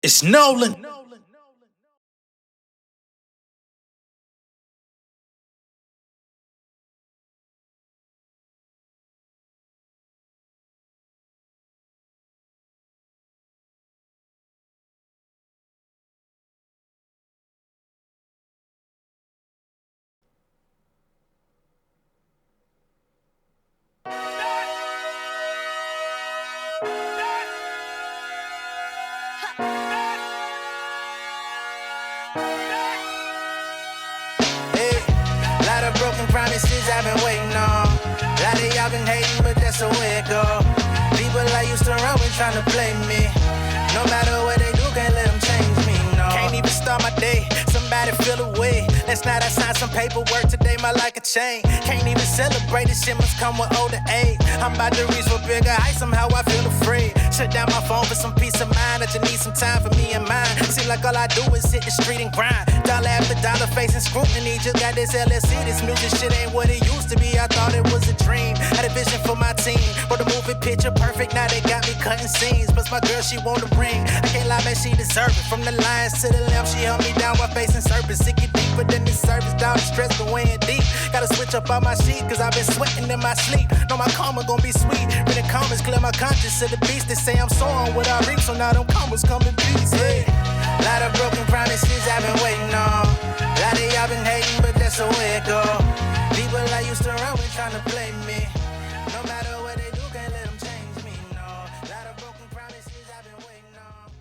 It's Nolan. Hey, lot of broken promises I've been waiting on. Lot of y'all been hating, but that's the way it go. People I used to run with trying to play me. No matter what they do, can't let them change me, no. Can't even start my day, somebody feel away. Last night I signed some paperwork, today my life a chain. Can't even celebrate, this shit must come with older age. I'm about to reach for bigger heights, somehow I feel afraid. Shut down my phone for some peace of mind, I just need some time for me and mine. Seem like all I do is hit the street and grind. Dollar after dollar facing scrutiny, just got this LSC. This music shit ain't what it used to be, I thought it was a dream. Had a vision for my team, but the movie picture perfect, now they got me cutting scenes. Plus my girl, she want a ring, I can't lie, man, she deserve it. From the lions to the lamb, she held me down while facing serpents. It get deeper than the surface, down the stress, but weighing deep. Gotta switch up on my sheet, cause I've been sweating in my sleep. Know my karma gon' be sweet, reading comments, clear my conscience to the beast. They say I'm soaring what I reap, so now them commas come in peace. Hey. Lot of broken promises I've been waiting on. Lot of y'all been hating, but that's the way it go. People I used to run with trying to play me. No matter what they do, can't let them change me, no. Lot of broken promises I've been waiting on.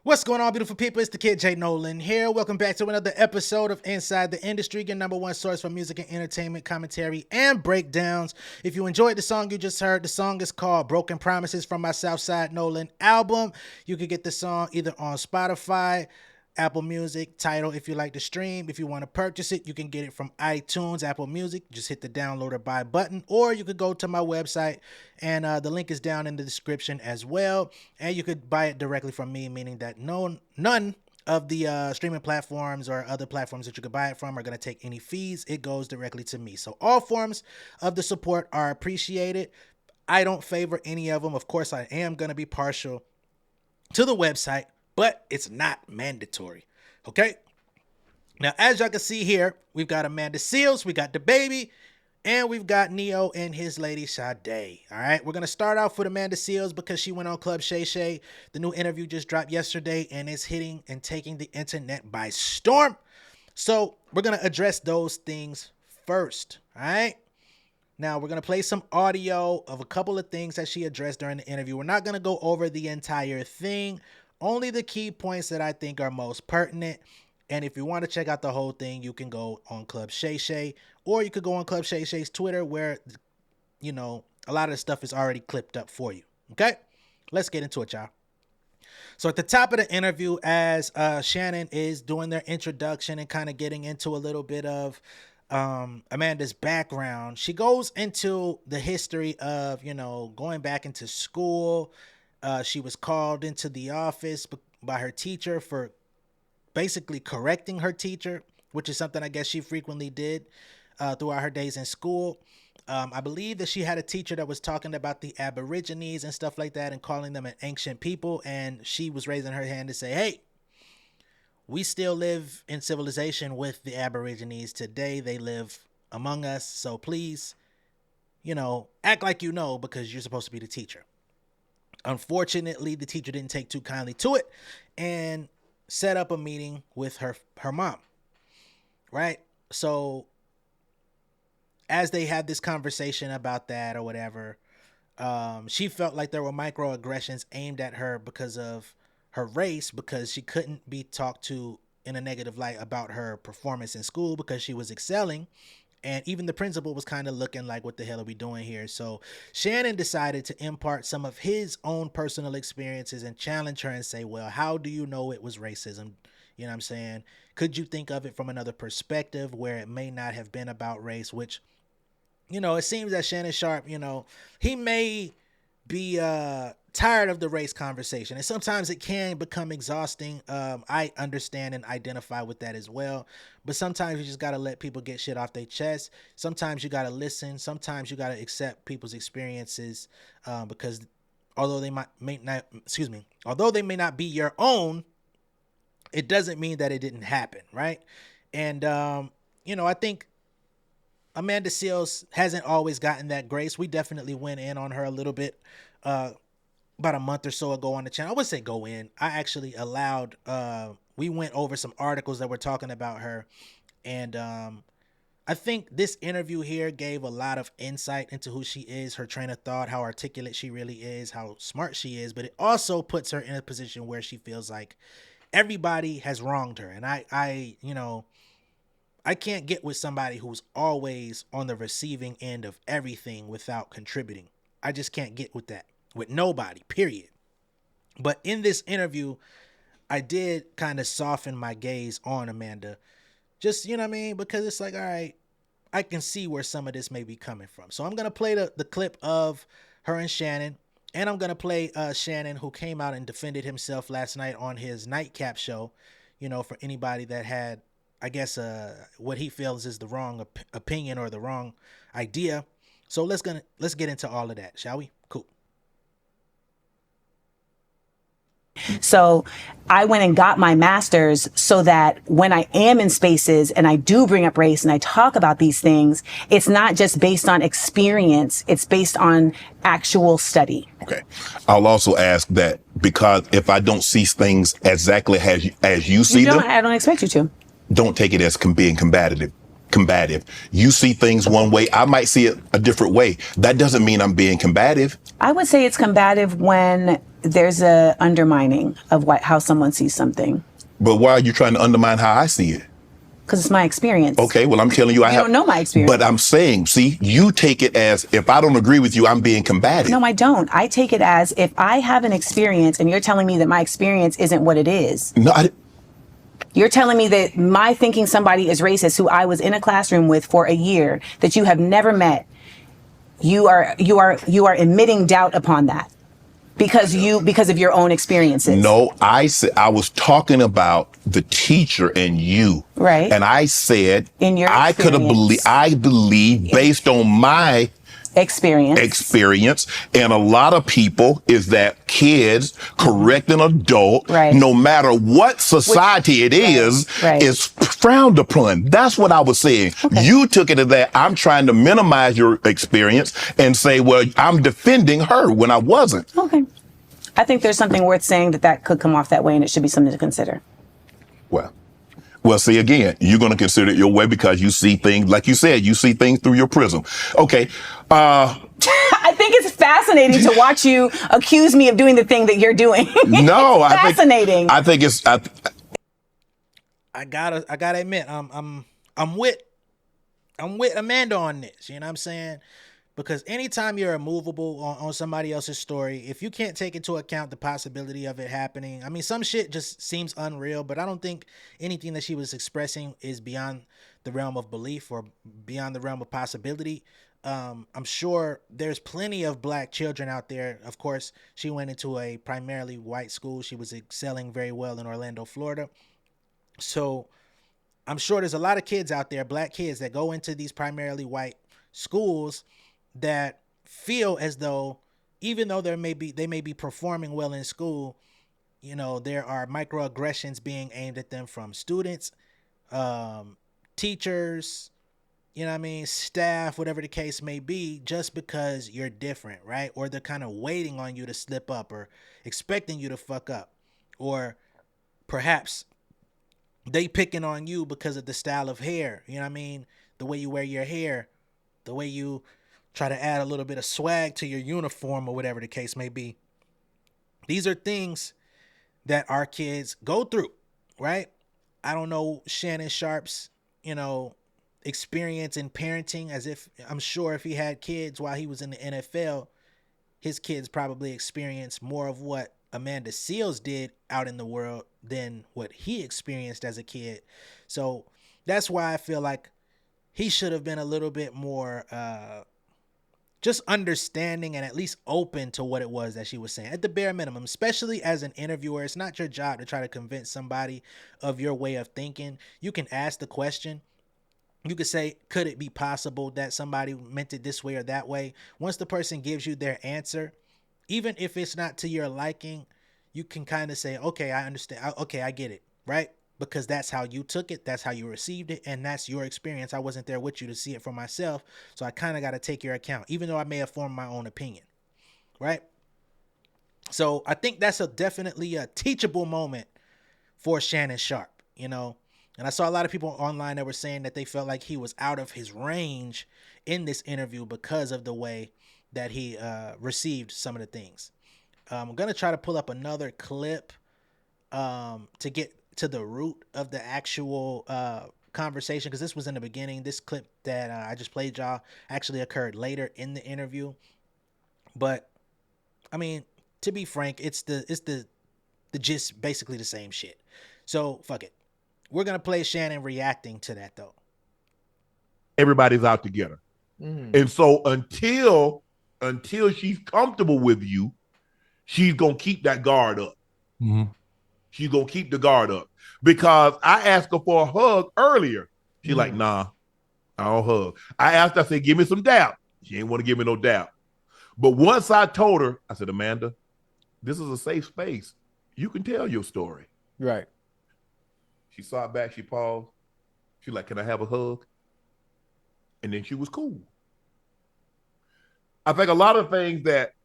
What's going on, beautiful people? It's the kid J Nolan here. Welcome back to another episode of Inside the Industry, your number one source for music and entertainment, commentary, and breakdowns. If you enjoyed the song you just heard, the song is called Broken Promises from my Southside Nolan album. You can get the song either on Spotify, Apple Music, Tidal if you like to stream. If you want to purchase it, you can get it from iTunes, Apple Music. Just hit the download or buy button, or you could go to my website, and the link is down in the description as well. And you could buy it directly from me, meaning that none of the streaming platforms or other platforms that you could buy it from are going to take any fees. It goes directly to me. So all forms of the support are appreciated. I don't favor any of them. Of course, I am going to be partial to the website, but it's not mandatory. Okay? Now, as y'all can see here, we've got Amanda Seales, we got DaBaby, and we've got Neyo and his lady Sade. All right, we're going to start off with Amanda Seales because she went on Club Shay. The new interview just dropped yesterday, and it's hitting and taking the internet by storm. So we're going to address those things first. All right? Now, we're going to play some audio of a couple of things that she addressed during the interview. We're not going to go over the entire thing, only the key points that I think are most pertinent. And if you want to check out the whole thing, you can go on Club Shay, or you could go on Club Shay's Twitter where, you know, a lot of the stuff is already clipped up for you. Okay? Let's get into it, y'all. So at the top of the interview, as Shannon is doing their introduction and kind of getting into a little bit of Amanda's background, she goes into the history of, you know, going back into school. She was called into the office by her teacher for basically correcting her teacher, which is something I guess she frequently did throughout her days in school. I believe that she had a teacher that was talking about the Aborigines and stuff like that and calling them an ancient people. And she was raising her hand to say, hey, we still live in civilization with the Aborigines today. They live among us. So please, you know, act like you know, because you're supposed to be the teacher. Unfortunately, the teacher didn't take too kindly to it and set up a meeting with her mom. Right? So as they had this conversation about that or whatever, she felt like there were microaggressions aimed at her because of her race, because she couldn't be talked to in a negative light about her performance in school because she was excelling. And even the principal was kind of looking like, what the hell are we doing here? So Shannon decided to impart some of his own personal experiences and challenge her and say, well, how do you know it was racism? You know what I'm saying? Could you think of it from another perspective where it may not have been about race? Which, you know, it seems that Shannon Sharpe, you know, he may be tired of the race conversation, and sometimes it can become exhausting. I understand and identify with that as well, but sometimes you just got to let people get shit off their chest. Sometimes you got to listen. Sometimes you got to accept people's experiences, because although they although they may not be your own, it doesn't mean that it didn't happen, right? And I think Amanda Seales hasn't always gotten that grace. We definitely went in on her a little bit about a month or so ago on the channel. I would say go in. I actually allowed, we went over some articles that were talking about her. And I think this interview here gave a lot of insight into who she is, her train of thought, how articulate she really is, how smart she is. But it also puts her in a position where she feels like everybody has wronged her. And I can't get with somebody who's always on the receiving end of everything without contributing. I just can't get with that, with nobody, period. But in this interview, I did kind of soften my gaze on Amanda. Just, because it's like, all right, I can see where some of this may be coming from. So I'm going to play the clip of her and Shannon. And I'm going to play Shannon, who came out and defended himself last night on his nightcap show, for anybody that had, I guess, what he feels is the wrong opinion or the wrong idea. So let's get into all of that, shall we? Cool. So I went and got my master's so that when I am in spaces and I do bring up race and I talk about these things, it's not just based on experience, it's based on actual study. Okay. I'll also ask that, because if I don't see things exactly as you see them, I don't expect you to. Don't take it as being combative. You see things one way, I might see it a different way. That doesn't mean I'm being combative. I would say it's combative when there's a undermining of how someone sees something. But why are you trying to undermine how I see it? Because it's my experience. Okay, well, I'm telling you, you don't know my experience. But I'm saying, see, you take it as if I don't agree with you, I'm being combative. No, I don't. I take it as if I have an experience and you're telling me that my experience isn't what it is. No, You're telling me that my thinking somebody is racist, who I was in a classroom with for a year, that you have never met, you are emitting doubt upon that because of your own experiences. No, I was talking about the teacher and you. Right. And I said, in your I believe based on my experience, and a lot of people, is that kids correct an adult, right, no matter what society it is frowned upon. That's what I was saying. Okay. You took it as that I'm trying to minimize your experience and say, well, I'm defending her when I wasn't. Okay. I think there's something worth saying that could come off that way, and it should be something to consider. Well, see, again, you're going to consider it your way because you see things, like you said, you see things through your prism. Okay. I think it's fascinating to watch you accuse me of doing the thing that you're doing. No, it's fascinating. I think it's. I gotta admit, I'm with Amanda on this. You know what I'm saying? Because anytime you're immovable on somebody else's story, if you can't take into account the possibility of it happening, I mean, some shit just seems unreal, but I don't think anything that she was expressing is beyond the realm of belief or beyond the realm of possibility. I'm sure there's plenty of black children out there. Of course, she went into a primarily white school. She was excelling very well in Orlando, Florida. So I'm sure there's a lot of kids out there, black kids, that go into these primarily white schools that feel as though, even though they may be performing well in school, there are microaggressions being aimed at them from students, teachers, staff, whatever the case may be, just because you're different, right? Or they're kind of waiting on you to slip up or expecting you to fuck up, or perhaps they picking on you because of the style of hair, the way you wear your hair, the way you try to add a little bit of swag to your uniform or whatever the case may be. These are things that our kids go through, right? I don't know Shannon Sharpe's, experience in parenting, I'm sure if he had kids while he was in the NFL, his kids probably experienced more of what Amanda Seales did out in the world than what he experienced as a kid. So that's why I feel like he should have been a little bit more just understanding and at least open to what it was that she was saying at the bare minimum, especially as an interviewer. It's not your job to try to convince somebody of your way of thinking. You can ask the question. You could say, could it be possible that somebody meant it this way or that way? Once the person gives you their answer, even if it's not to your liking, you can kind of say, okay, I understand. Okay, I get it, right? Because that's how you took it, that's how you received it, and that's your experience. I wasn't there with you to see it for myself, so I kind of got to take your account, even though I may have formed my own opinion, right? So I think that's definitely a teachable moment for Shannon Sharpe, you know? And I saw a lot of people online that were saying that they felt like he was out of his range in this interview because of the way that he received some of the things. I'm going to try to pull up another clip to get to the root of the actual conversation, because this was in the beginning. This clip that I just played y'all actually occurred later in the interview. But I mean, to be frank, it's the gist, basically the same shit. So fuck it. We're gonna play Shannon reacting to that though. Everybody's out together. And so until she's comfortable with you, she's gonna keep that guard up. She's gonna keep the guard up. Because I asked her for a hug earlier. She's like, nah, I don't hug. I asked her, I said, give me some dap. She didn't want to give me no dap. But once I told her, I said, Amanda, this is a safe space. You can tell your story. Right. She saw it back, she paused. She's like, can I have a hug? And then she was cool. I think a lot of things that,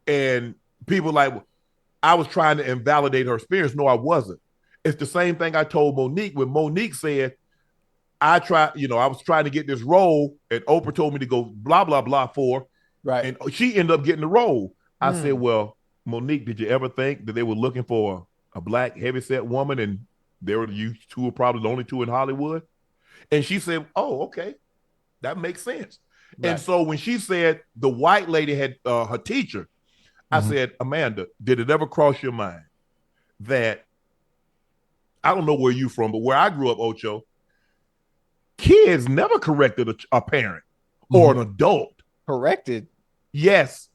and people like, I was trying to invalidate her experience. No, I wasn't. It's the same thing I told Monique when Monique said, I was trying to get this role and Oprah told me to go blah, blah, blah for, right. And she ended up getting the role. I said, well, Monique, did you ever think that they were looking for a black heavyset woman and you two were probably the only two in Hollywood? And she said, oh, okay, that makes sense. Right. And so when she said the white lady had her teacher, I said, Amanda, did it ever cross your mind that, I don't know where you from, but where I grew up, Ocho, kids never corrected a parent or an adult. Corrected? Yes.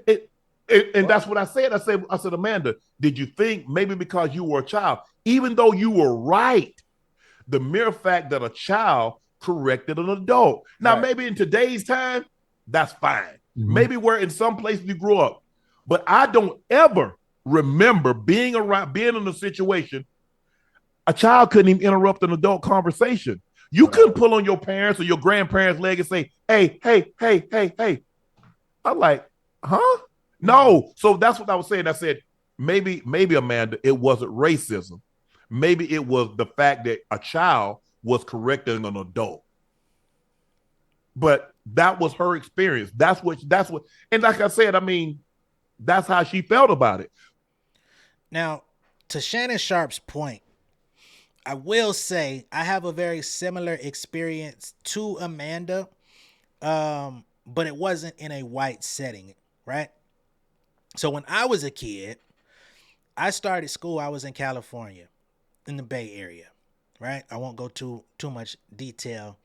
And that's what I said. I said, Amanda, did you think maybe because you were a child, even though you were right, the mere fact that a child corrected an adult. Now, maybe in today's time, that's fine. Maybe where in some places you grew up. But I don't ever remember being in a situation, a child couldn't even interrupt an adult conversation. You couldn't pull on your parents or your grandparents' leg and say, hey. I'm like, huh? No. So that's what I was saying. I said, maybe Amanda, it wasn't racism. Maybe it was the fact that a child was correcting an adult. But that was her experience. That's what, and like I said, I mean, that's how she felt about it. Now, to Shannon Sharpe's point, I will say I have a very similar experience to Amanda, but it wasn't in a white setting, right? So when I was a kid, I started school, I was in California, in the Bay Area, right? I won't go too much detail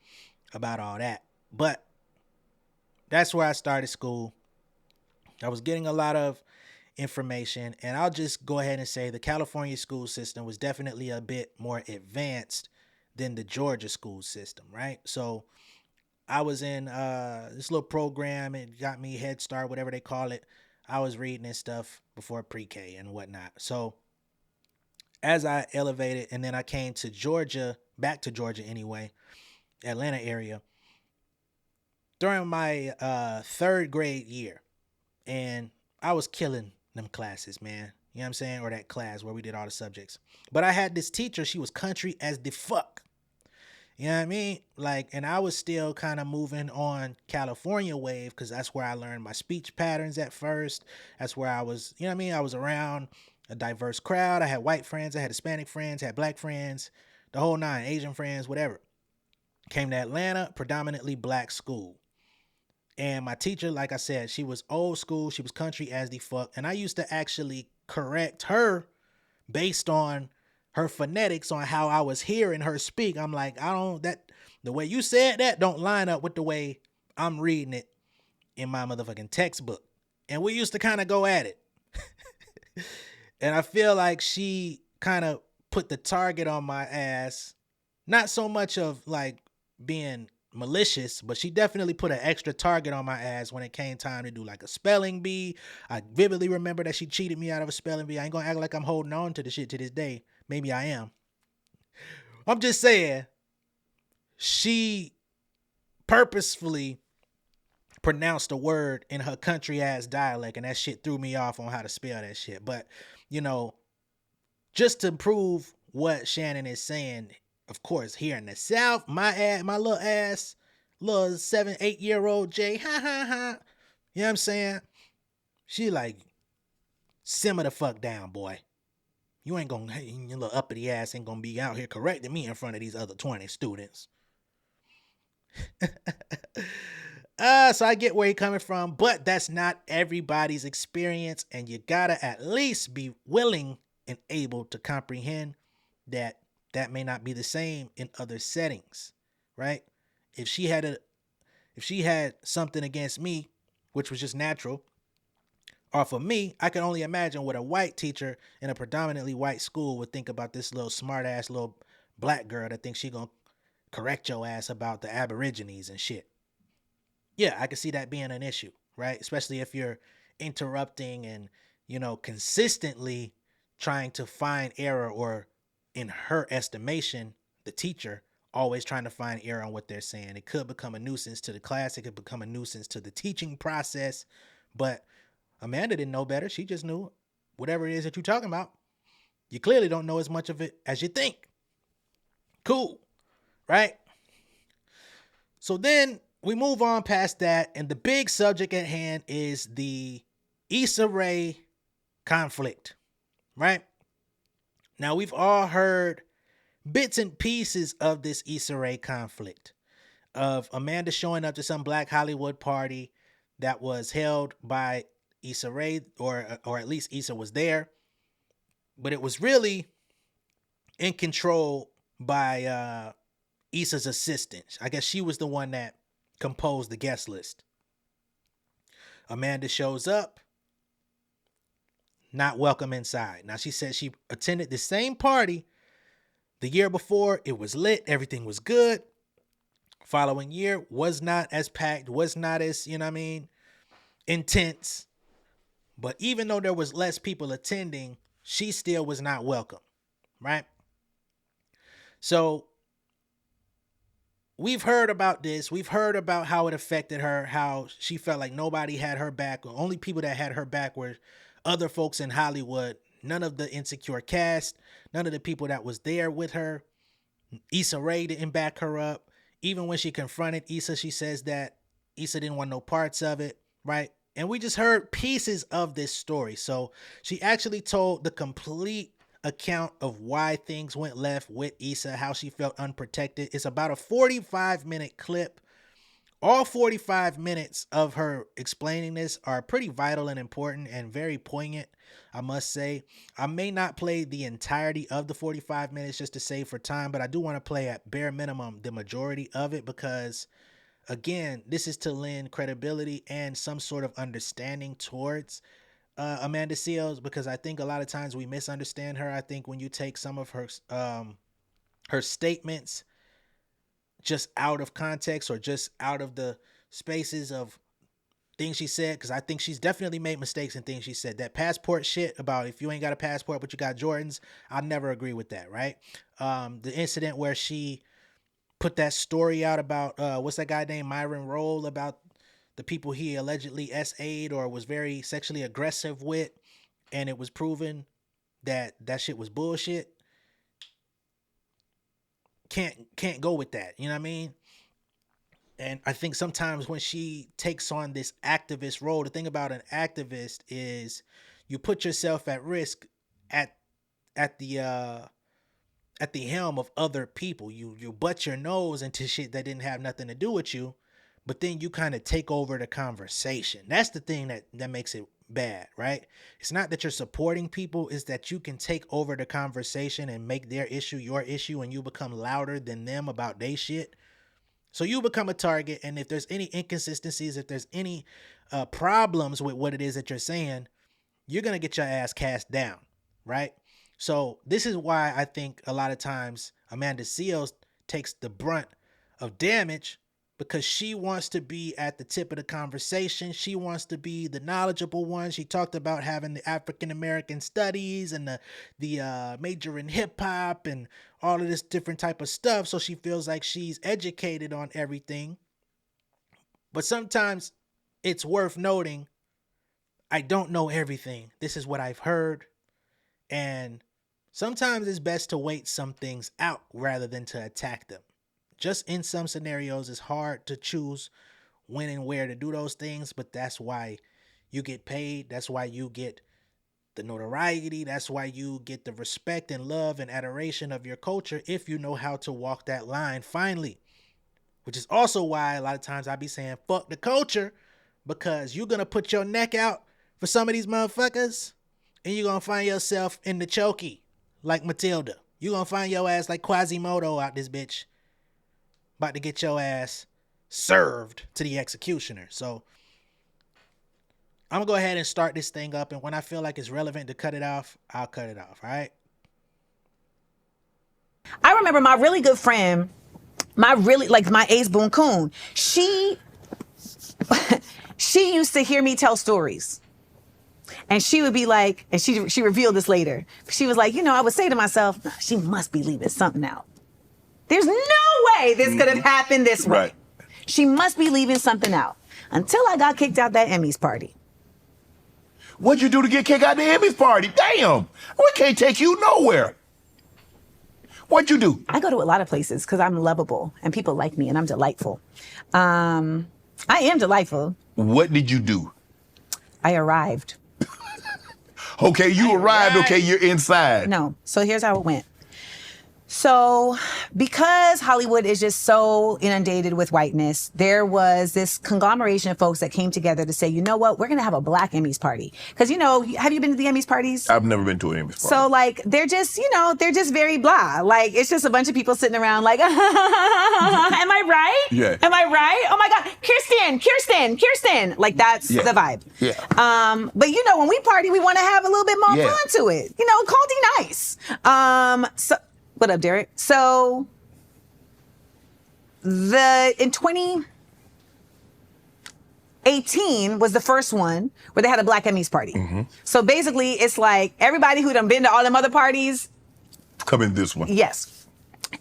about all that, but that's where I started school. I was getting a lot of information, and I'll just go ahead and say the California school system was definitely a bit more advanced than the Georgia school system, right? So I was in this little program. It got me Head Start, whatever they call it. I was reading and stuff before pre-K and whatnot. So as I elevated, and then I came to Georgia, back to Georgia anyway, Atlanta area, during my third grade year. And I was killing them classes, man. You know what I'm saying? Or that class where we did all the subjects. But I had this teacher, she was country as the fuck. You know what I mean? Like, and I was still kind of moving on California wave, because that's where I learned my speech patterns at first. That's where I was, you know what I mean? I was around a diverse crowd. I had white friends, I had Hispanic friends, had black friends, the whole nine, Asian friends, whatever. Came to Atlanta, predominantly black school. And my teacher, like I said, she was old school. She was country as the fuck. And I used to actually correct her based on her phonetics, on how I was hearing her speak. I'm like, the way you said that don't line up with the way I'm reading it in my motherfucking textbook. And we used to kind of go at it. And I feel like she kind of put the target on my ass. Not so much of like being malicious, but she definitely put an extra target on my ass when it came time to do like a spelling bee. I vividly remember that she cheated me out of a spelling bee. I ain't gonna act like I'm holding on to the shit to this day. Maybe I am. I'm just saying, she purposefully pronounced a word in her country ass dialect, and that shit threw me off on how to spell that shit. But, you know, just to prove what Shannon is saying, of course, here in the South, my little 7-8-year-old Jay, ha ha ha. You know what I'm saying? She like, simmer the fuck down, boy. You ain't gonna, your little uppity ass ain't gonna be out here correcting me in front of these other 20 students. So I get where you're coming from, but that's not everybody's experience, and you gotta at least be willing and able to comprehend that that may not be the same in other settings, right? If she had something against me, which was just natural, or for me, I can only imagine what a white teacher in a predominantly white school would think about this little smart ass little black girl that thinks she gonna correct your ass about the Aborigines and shit. Yeah, I can see that being an issue, right? Especially if you're interrupting and, you know, consistently trying to find error, or in her estimation, the teacher always trying to find error on what they're saying. It could become a nuisance to the class. It could become a nuisance to the teaching process. But Amanda didn't know better. She just knew whatever it is that you're talking about. You clearly don't know as much of it as you think. Cool, right? So then we move on past that, and the big subject at hand is the Issa Rae conflict, right? Now, we've all heard bits and pieces of this Issa Rae conflict, of Amanda showing up to some Black Hollywood party that was held by Issa Rae, or at least Issa was there, but it was really in control by Issa's assistant. I guess she was the one that composed the guest list. Amanda shows up, not welcome inside. Now, she said she attended the same party the year before. It was lit. Everything was good. Following year was not as packed, was not as, you know what I mean, intense. But even though there was less people attending, she still was not welcome, right? So we've heard about this. We've heard about how it affected her, how she felt like nobody had her back. The only people that had her back were other folks in Hollywood. None of the Insecure cast, none of the people that was there with her. Issa Rae didn't back her up. Even when she confronted Issa, she says that Issa didn't want no parts of it, right? And we just heard pieces of this story. So she actually told the complete account of why things went left with Issa, how she felt unprotected. It's about a 45-minute clip. All 45 minutes of her explaining this are pretty vital and important and very poignant, I must say. I may not play the entirety of the 45 minutes just to save for time, but I do want to play at bare minimum the majority of it, because again, this is to lend credibility and some sort of understanding towards Amanda Seales, because I think a lot of times we misunderstand her. I think when you take some of her statements just out of context, or just out of the spaces of things she said, because I think she's definitely made mistakes in things she said. That passport shit about if you ain't got a passport but you got Jordans, I'll never agree with that, right? The incident where she put that story out about what's that guy named Myron Rolle, about the people he allegedly SA'd or was very sexually aggressive with, and it was proven that that shit was bullshit. Can't go with that, you know what I mean? And I think sometimes when she takes on this activist role, the thing about an activist is you put yourself at risk at the helm of other people. You butt your nose into shit that didn't have nothing to do with you, but then you kind of take over the conversation. That's the thing that makes it bad, right? It's not that you're supporting people, it's that you can take over the conversation and make their issue your issue, and you become louder than them about their shit. So you become a target, and if there's any inconsistencies, if there's any problems with what it is that you're saying, you're going to get your ass cast down, right? So this is why I think a lot of times Amanda Seales takes the brunt of damage, because she wants to be at the tip of the conversation. She wants to be the knowledgeable one. She talked about having the African-American studies and the major in hip hop and all of this different type of stuff. So she feels like she's educated on everything. But sometimes it's worth noting, I don't know everything. This is what I've heard. And sometimes it's best to wait some things out rather than to attack them. Just in some scenarios, it's hard to choose when and where to do those things, but that's why you get paid. That's why you get the notoriety. That's why you get the respect and love and adoration of your culture, if you know how to walk that line finally. Which is also why a lot of times I be saying, fuck the culture, because you're going to put your neck out for some of these motherfuckers, and you're going to find yourself in the chokey like Matilda. You're going to find your ass like Quasimodo out this bitch, about to get your ass served to the executioner. So I'm going to go ahead and start this thing up, and when I feel like it's relevant to cut it off, I'll cut it off, all right? I remember my really good friend, my Ace Boone Coon, she used to hear me tell stories. And she would be like, and she revealed this later. She was like, I would say to myself, nah, she must be leaving something out. There's no way this could have happened this way. Right. She must be leaving something out. Until I got kicked out that Emmys party. What'd you do to get kicked out the Emmys party? Damn, we can't take you nowhere. What'd you do? I go to a lot of places because I'm lovable and people like me and I'm delightful. I am delightful. What did you do? I arrived. Okay, you arrived. Okay, you're inside. No, so here's how it went. So because Hollywood is just so inundated with whiteness, there was this conglomeration of folks that came together to say, you know what, we're going to have a Black Emmys party. Because, have you been to the Emmys parties? I've never been to an Emmys party. So, they're just, they're just very blah. It's just a bunch of people sitting around like, am I right? Yeah. Am I right? Oh, my God. Kirsten. That's the vibe. Yeah. But, when we party, we want to have a little bit more fun to it. Call D nice. So... What up, Derek? So, in 2018 was the first one where they had a Black Emmys party. Mm-hmm. So basically, it's like everybody who done been to all them other parties. Come in this one. Yes.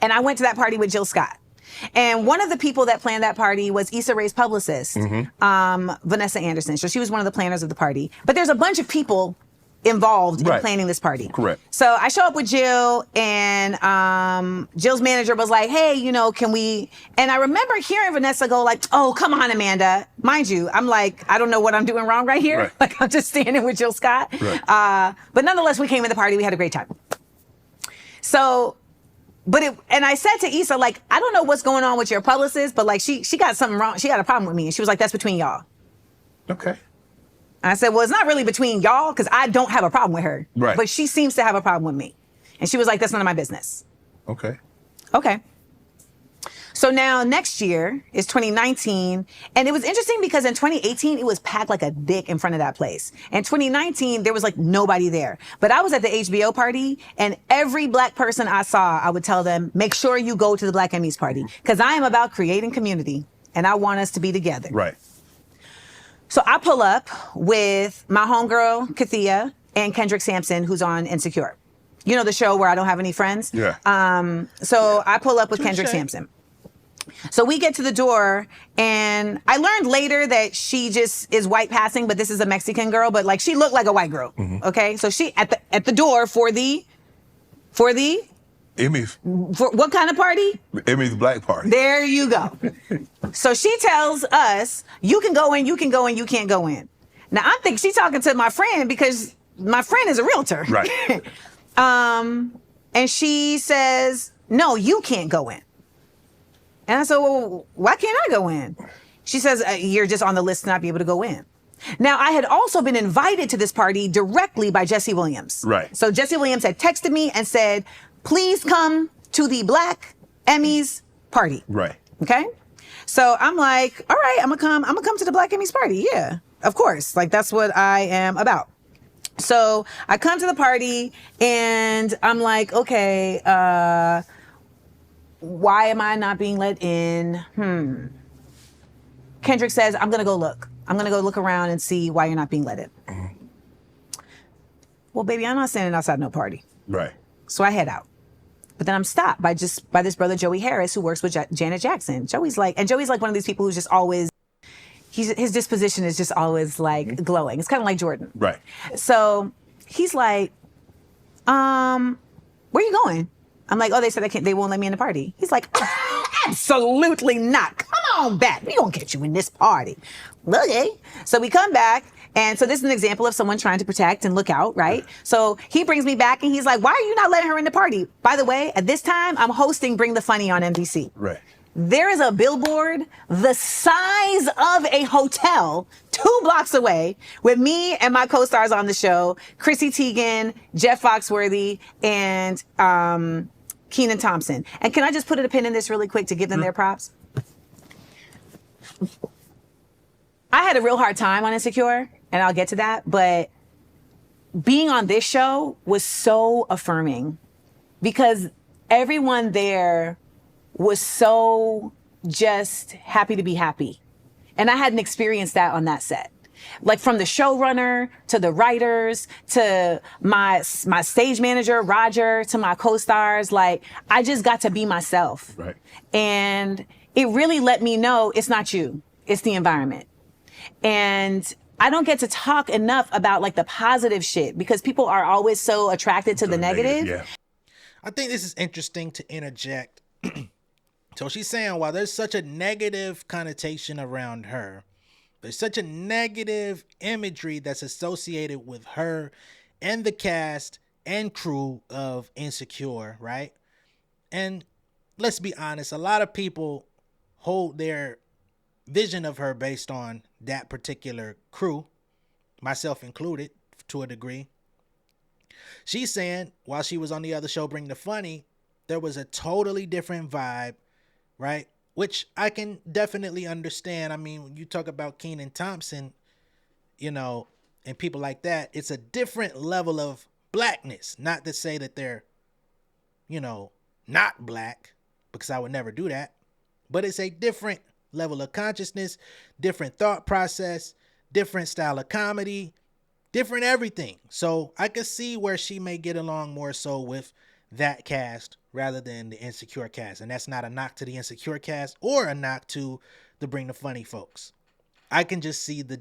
And I went to that party with Jill Scott. And one of the people that planned that party was Issa Rae's publicist, Vanessa Anderson. So she was one of the planners of the party. But there's a bunch of people involved in planning this party. Correct. So I show up with Jill, and Jill's manager was like, hey, can we... And I remember hearing Vanessa go like, oh, come on, Amanda. Mind you, I'm like, I don't know what I'm doing wrong right here. Right. I'm just standing with Jill Scott. Right. But nonetheless, we came to the party. We had a great time. So... and I said to Issa, I don't know what's going on with your publicist, but she got something wrong. She got a problem with me. And she was like, that's between y'all. Okay. I said, well, it's not really between y'all because I don't have a problem with her. Right. But she seems to have a problem with me. And she was like, that's none of my business. Okay. So now next year is 2019. And it was interesting because in 2018, it was packed like a dick in front of that place. In 2019, there was nobody there. But I was at the HBO party, and every Black person I saw, I would tell them, make sure you go to the Black Emmys party because I am about creating community and I want us to be together. Right. So I pull up with my homegirl, Kathia, and Kendrick Sampson, who's on Insecure. You know the show where I don't have any friends? Yeah. So I pull up with Kendrick Sampson. So we get to the door, and I learned later that she just is white passing, but this is a Mexican girl, but she looked like a white girl. Mm-hmm. Okay? So she at the door for the Emmys. For what kind of party? Emmys Black Party. There you go. So she tells us, you can go in, you can't go in. Now I think she's talking to my friend because my friend is a realtor. Right. And she says, no, you can't go in. And I said, well, why can't I go in? She says, you're just on the list to not be able to go in. Now, I had also been invited to this party directly by Jesse Williams. Right. So Jesse Williams had texted me and said, please come to the Black Emmys party. Right. Okay? So I'm like, all right, I'm gonna come to the Black Emmys party. Yeah, of course. Like, that's what I am about. So I come to the party and I'm like, okay, why am I not being let in? Kendrick says, I'm gonna go look. I'm gonna go look around and see why you're not being let in. Well, baby, I'm not standing outside no party. Right. So I head out. But then I'm stopped by this brother, Joey Harris, who works with Janet Jackson. Joey's like one of these people who's just always, his disposition is just always like glowing. It's kind of like Jordan. Right. So he's like, where you going? I'm like, oh, they said they won't let me in the party. He's like, absolutely not. Come on back. We gonna get you in this party. Okay. So we come back. And so this is an example of someone trying to protect and look out, right? So he brings me back and he's like, why are you not letting her in the party? By the way, at this time, I'm hosting Bring the Funny on NBC. Right. There is a billboard the size of a hotel 2 blocks away with me and my co-stars on the show, Chrissy Teigen, Jeff Foxworthy, and Kenan Thompson. And can I just put a pin in this really quick to give them their props? I had a real hard time on Insecure, and I'll get to that, but being on this show was so affirming because everyone there was so just happy to be happy. And I hadn't experienced that on that set. Like, from the showrunner to the writers to my stage manager, Roger, to my co-stars, like, I just got to be myself. Right. And it really let me know it's not you, it's the environment. And I don't get to talk enough about like the positive shit because people are always so attracted to the negative. Yeah. I think this is interesting to interject. So she's saying, while there's such a negative connotation around her, there's such a negative imagery that's associated with her and the cast and crew of Insecure, right? And let's be honest, a lot of people hold their vision of her based on that particular crew, myself included to a degree. She's saying while she was on the other show, Bring the Funny, there was a totally different vibe, right? Which I can definitely understand. I mean, when you talk about Kenan Thompson, you know, and people like that, it's a different level of blackness. Not to say that they're, you know, not black, because I would never do that, but it's a different level of consciousness, different thought process, different style of comedy, different everything. So I could see where she may get along more so with that cast rather than the Insecure cast. And that's not a knock to the Insecure cast or a knock to the Bring the Funny folks. I can just see the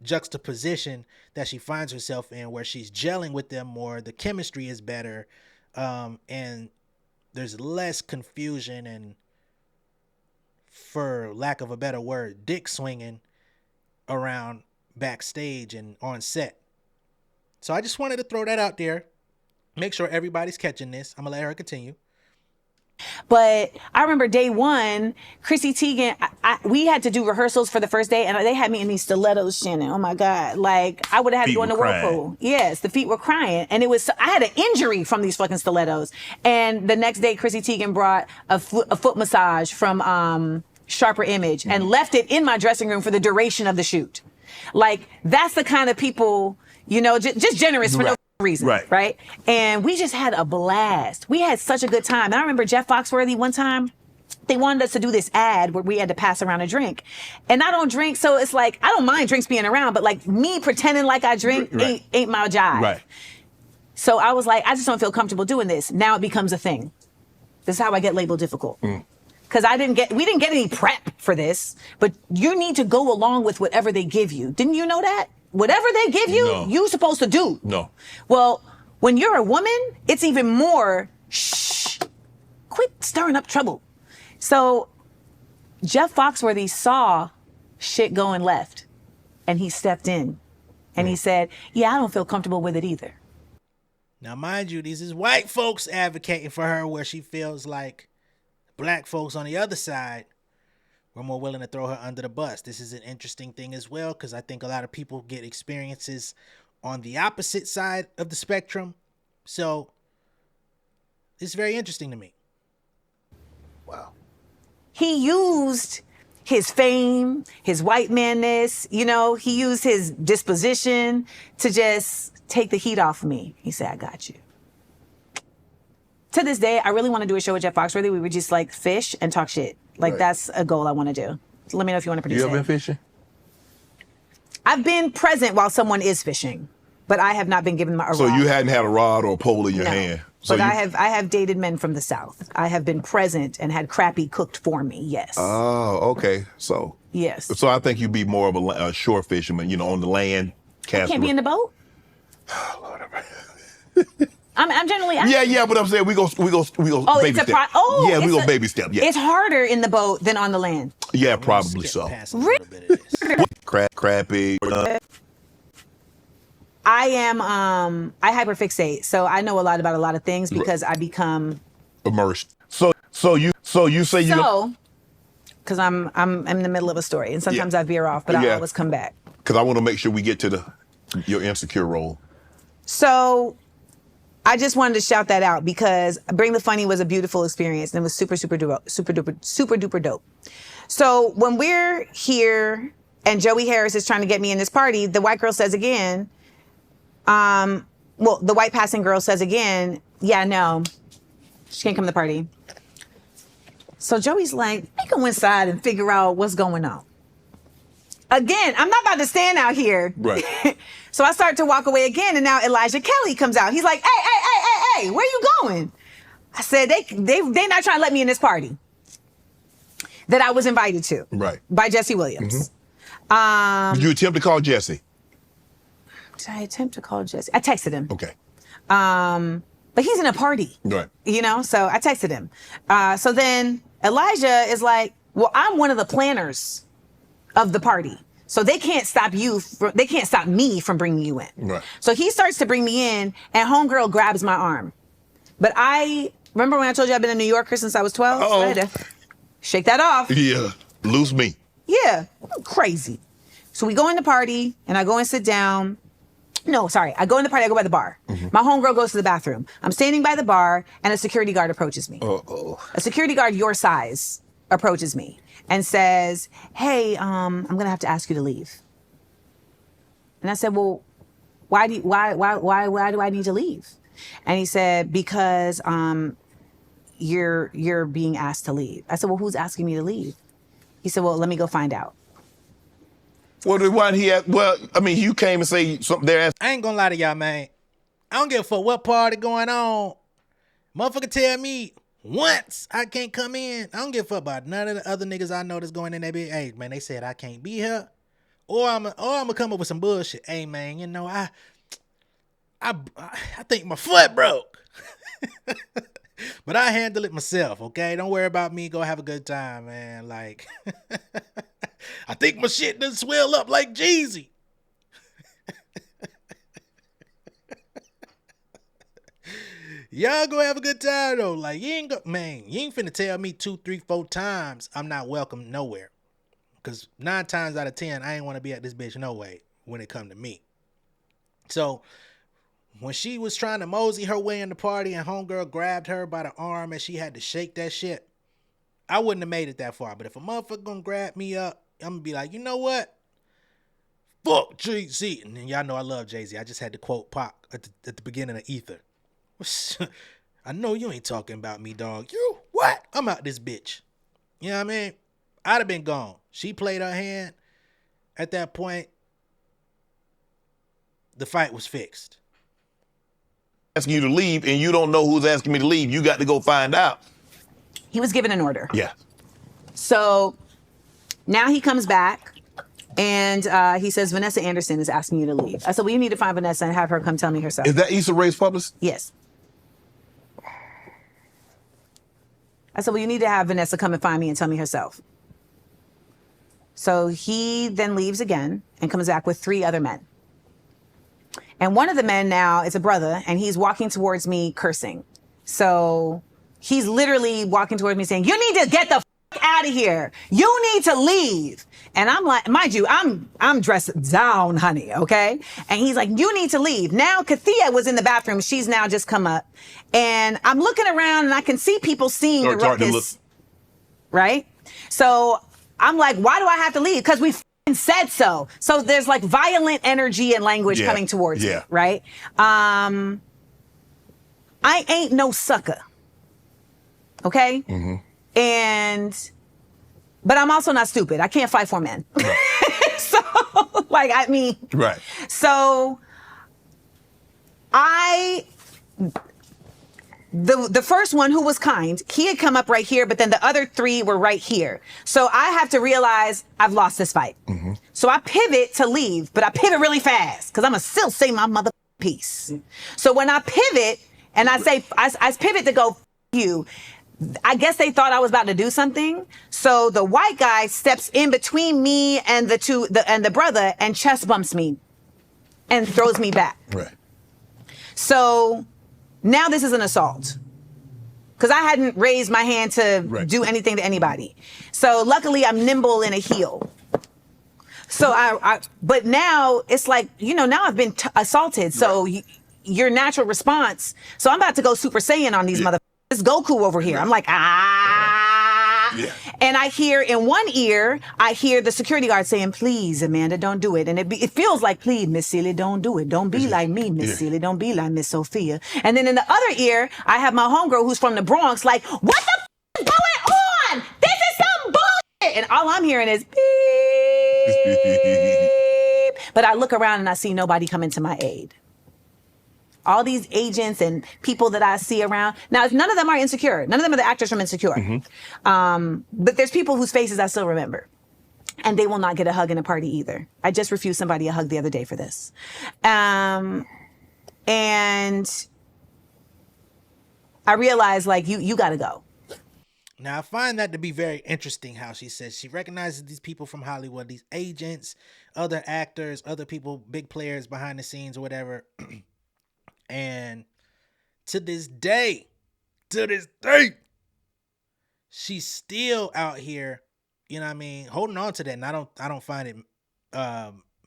juxtaposition that she finds herself in where she's gelling with them more. The chemistry is better. And there's less confusion and, for lack of a better word, dick swinging around backstage and on set. So I just wanted to throw that out there. Make sure everybody's catching this. I'm going to let her continue. But I remember day one, Chrissy Teigen, we had to do rehearsals for the first day, and they had me in these stilettos, Shannon. Oh my God. Like, I would have had to go in the whirlpool. Yes, the feet were crying. And I had an injury from these fucking stilettos. And the next day, Chrissy Teigen brought a foot massage from Sharpe Image and left it in my dressing room for the duration of the shoot. Like, that's the kind of people, you know, just generous for no reason, right? And we just had a blast. We had such a good time. And I remember Jeff Foxworthy one time, they wanted us to do this ad where we had to pass around a drink. And I don't drink, so it's like, I don't mind drinks being around, but like me pretending like I drink ain't my jive. Right. So I was like, I just don't feel comfortable doing this. Now it becomes a thing. This is how I get labeled difficult. Because we didn't get any prep for this, but you need to go along with whatever they give you. Didn't you know that? Whatever they give you, you're supposed to do. No. Well, when you're a woman, it's even more, quit stirring up trouble. So Jeff Foxworthy saw shit going left, and he stepped in, and he said, yeah, I don't feel comfortable with it either. Now, mind you, these is white folks advocating for her where she feels like black folks on the other side were more willing to throw her under the bus. This is an interesting thing as well, because I think a lot of people get experiences on the opposite side of the spectrum. So it's very interesting to me. Wow. He used his fame, his white manness, you know, he used his disposition to just take the heat off me. He said, I got you. To this day, I really want to do a show with Jeff Foxworthy. We would just like fish and talk shit. Like that's a goal I want to do. So let me know if you want to produce it. You ever been fishing? I've been present while someone is fishing, but I have not been given a rod. So you hadn't had a rod or a pole in your hand. So but I have dated men from the South. I have been present and had crappie cooked for me. Yes. Oh, okay. So yes. So I think you'd be more of a shore fisherman, you know, on the land. I can't be in the boat. I'm generally asking. Yeah, but I'm saying we go Oh, baby it's a step. Yeah, we go baby step. Yeah. It's harder in the boat than on the land. Yeah, probably so. Really? Crappie. I am I hyperfixate, so I know a lot about a lot of things because I become immersed. So you say you because I'm in the middle of a story and sometimes I veer off, but I always come back. Because I want to make sure we get to your insecure role. So I just wanted to shout that out because Bring the Funny was a beautiful experience and it was super duper dope. So when we're here and Joey Harris is trying to get me in this party, the white girl says again, the white passing girl says again, yeah, no, she can't come to the party. So Joey's like, let me go inside and figure out what's going on. Again, I'm not about to stand out here. Right. So I start to walk away again, and now Elijah Kelly comes out. He's like, hey, where you going? I said, they not trying to let me in this party that I was invited to. Right. By Jesse Williams. Did you attempt to call Jesse? Did I attempt to call Jesse? I texted him. Okay. But he's in a party. Right. You know, so I texted him. So then Elijah is like, well, I'm one of the planners of the party. So they can't stop they can't stop me from bringing you in. Right. So he starts to bring me in and homegirl grabs my arm. But I remember when I told you I've been a New Yorker since I was 12? So I had to shake that off. Yeah. Loose me. Yeah. Crazy. So we go in the party and I go and sit down. No, sorry. I go in the party, I go by the bar. My homegirl goes to the bathroom. I'm standing by the bar and a security guard approaches me. A security guard your size approaches me and says, hey, I'm gonna have to ask you to leave. And I said, well, why do I need to leave? And he said, because you're being asked to leave. I said, well, who's asking me to leave? He said, well, let me go find out. Well, why did he ask? Well, I mean, you came and say something there. I ain't gonna lie to y'all, man. I don't give a fuck what party going on. Motherfucker tell me once I can't come in. I don't give a fuck about none of the other niggas I know that's going in there. Hey, man, they said I can't be here. Or I'm gonna come up with some bullshit. Hey, man, you know, I think my foot broke. But I handle it myself, okay? Don't worry about me. Go have a good time, man. Like, I think my shit done swell up like Jeezy. Y'all go have a good time, though. Like, you ain't finna tell me 2, 3, 4 times I'm not welcome nowhere. Because 9 times out of 10, I ain't want to be at this bitch no way when it come to me. So when she was trying to mosey her way in the party and homegirl grabbed her by the arm and she had to shake that shit, I wouldn't have made it that far. But if a motherfucker gonna grab me up, I'm gonna be like, you know what? Fuck Jay-Z. And then y'all know I love Jay-Z. I just had to quote Pac at the beginning of Ether. I know you ain't talking about me, dog. You what? I'm out this bitch. You know what I mean? I'd have been gone. She played her hand. At that point, the fight was fixed. Asking you to leave, and you don't know who's asking me to leave. You got to go find out. He was given an order. Yeah. So now he comes back and he says, Vanessa Anderson is asking you to leave. I said, well, you need to find Vanessa and have her come tell me herself. Is that Issa Rae's publicist? Yes. I said, well, you need to have Vanessa come and find me and tell me herself. So he then leaves again and comes back with 3 other men. And one of the men now is a brother, and he's walking towards me cursing. So he's literally walking towards me saying, you need to get the f*** out of here. You need to leave. And I'm like, mind you, I'm dressed down, honey, okay? And he's like, you need to leave. Now, Kathia was in the bathroom. She's now just come up. And I'm looking around, and I can see people seeing the ruckus. Right? So I'm like, why do I have to leave? Because we said so. So there's like violent energy and language coming towards me, right? I ain't no sucker. Okay? But I'm also not stupid. I can't fight for men. Right. So, like, I mean. Right. So, the first one who was kind, he had come up right here, but then the other three were right here. So I have to realize I've lost this fight. So I pivot to leave, but I pivot really fast because I'm going to still say my mother piece. So when I pivot and I say, I pivot to go you, I guess they thought I was about to do something. So the white guy steps in between me and the brother and chest bumps me and throws me back. Right. So now this is an assault because I hadn't raised my hand to do anything to anybody. So luckily I'm nimble in a heel. So but now it's like, now I've been assaulted. So your natural response. So I'm about to go Super Saiyan on these motherfuckers. It's Goku over here. I'm like, Yeah. And I hear in one ear, I hear the security guard saying, please, Amanda, don't do it. And it feels like, please, Miss Celia, don't do it. Don't be like me, Miss Celia. Don't be like Miss Sophia. And then in the other ear, I have my homegirl who's from the Bronx like, what the is going on? This is some bullshit. And all I'm hearing is beep. But I look around and I see nobody coming to my aid. All these agents and people that I see around. Now, none of them are Insecure. None of them are the actors from Insecure. But there's people whose faces I still remember. And they will not get a hug in a party either. I just refused somebody a hug the other day for this. And I realized, like, you got to go. Now, I find that to be very interesting how she says she recognizes these people from Hollywood, these agents, other actors, other people, big players behind the scenes or whatever. And to this day, she's still out here, you know what I mean, holding on to that. And I don't find it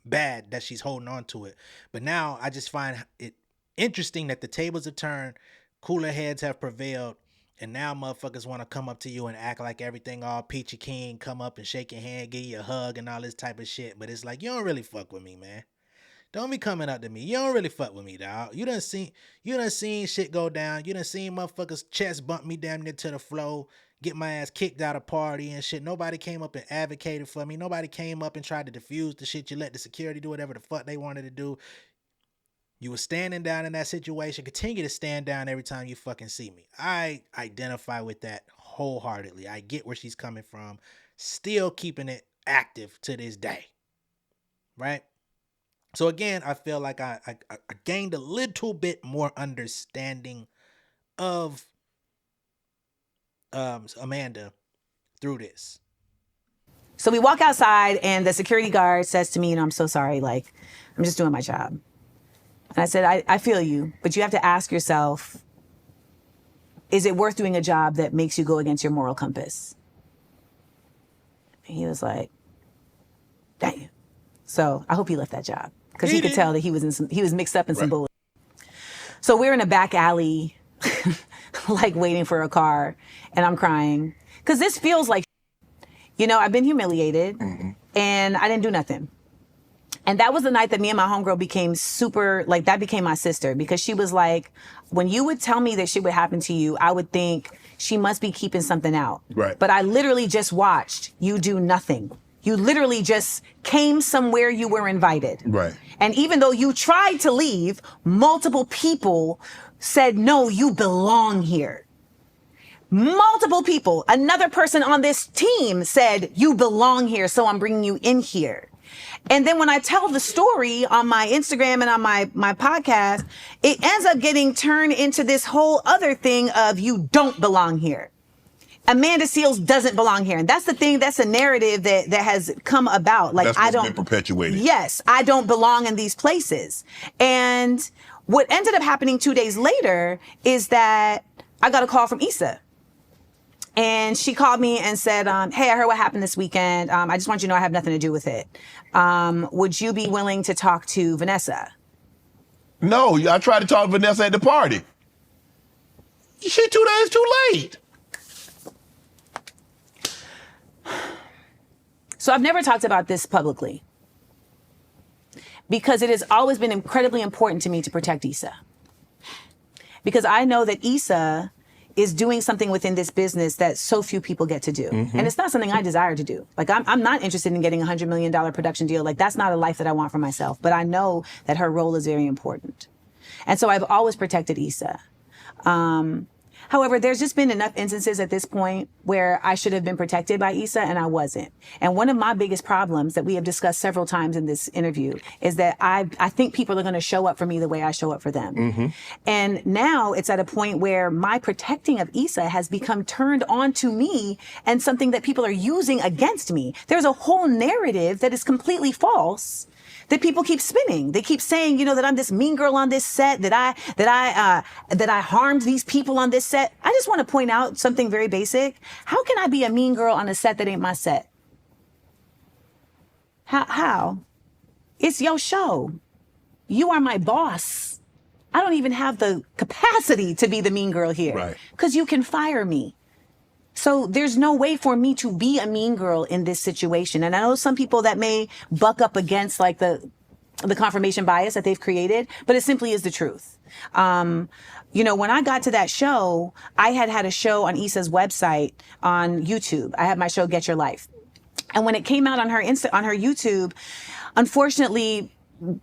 bad that she's holding on to it. But now I just find it interesting that the tables have turned, cooler heads have prevailed, and now motherfuckers want to come up to you and act like everything all peachy keen, come up and shake your hand, give you a hug and all this type of shit. But it's like, you don't really fuck with me, man. Don't be coming up to me. You don't really fuck with me, dog. You done seen shit go down. You done seen motherfuckers chest bump me damn near to the floor, get my ass kicked out of party and shit. Nobody came up and advocated for me. Nobody came up and tried to defuse the shit. You let the security do whatever the fuck they wanted to do. You were standing down in that situation. Continue to stand down every time you fucking see me. I identify with that wholeheartedly. I get where she's coming from. Still keeping it active to this day. Right? So again, I feel like I gained a little bit more understanding of Amanda through this. So we walk outside and the security guard says to me, I'm so sorry, like, I'm just doing my job. And I said, I feel you, but you have to ask yourself, is it worth doing a job that makes you go against your moral compass? And he was like, damn. So I hope he left that job. Because he could tell that he was mixed up in some bullshit. So we're in a back alley, like waiting for a car, and I'm crying. Because this feels like, I've been humiliated, and I didn't do nothing. And that was the night that me and my homegirl became that became my sister. Because she was like, when you would tell me that shit would happen to you, I would think she must be keeping something out. Right. But I literally just watched you do nothing. You literally just came somewhere you were invited. Right. And even though you tried to leave, multiple people said, no, you belong here. Multiple people. Another person on this team said, you belong here, so I'm bringing you in here. And then when I tell the story on my Instagram and on my podcast, it ends up getting turned into this whole other thing of you don't belong here. Amanda Seales doesn't belong here. And that's the thing, that's a narrative that has come about. Like, that's what's been perpetuated. Yes, I don't belong in these places. And what ended up happening 2 days later is that I got a call from Issa. And she called me and said, hey, I heard what happened this weekend. I just want you to know I have nothing to do with it. Would you be willing to talk to Vanessa? No, I tried to talk to Vanessa at the party. She 2 days too late. So I've never talked about this publicly because it has always been incredibly important to me to protect Issa. Because I know that Issa is doing something within this business that so few people get to do. And it's not something I desire to do. Like, I'm not interested in getting $100 million production deal. Like, that's not a life that I want for myself. But I know that her role is very important. And so I've always protected Issa. However, there's just been enough instances at this point where I should have been protected by Issa and I wasn't. And one of my biggest problems that we have discussed several times in this interview is that I think people are going to show up for me the way I show up for them. And now it's at a point where my protecting of Issa has become turned on to me and something that people are using against me. There's a whole narrative that is completely false that people keep spinning. They keep saying, you know, that I'm this mean girl on this set, that I harmed these people on this set. I just want to point out something very basic. How can I be a mean girl on a set that ain't my set? How? It's your show. You are my boss. I don't even have the capacity to be the mean girl here. Right. Because you can fire me. So there's no way for me to be a mean girl in this situation. And I know some people that may buck up against like the confirmation bias that they've created, but it simply is the truth. You know, when I got to that show, I had a show on Issa's website on YouTube. I had my show Get Your Life. And when it came out on her YouTube, unfortunately,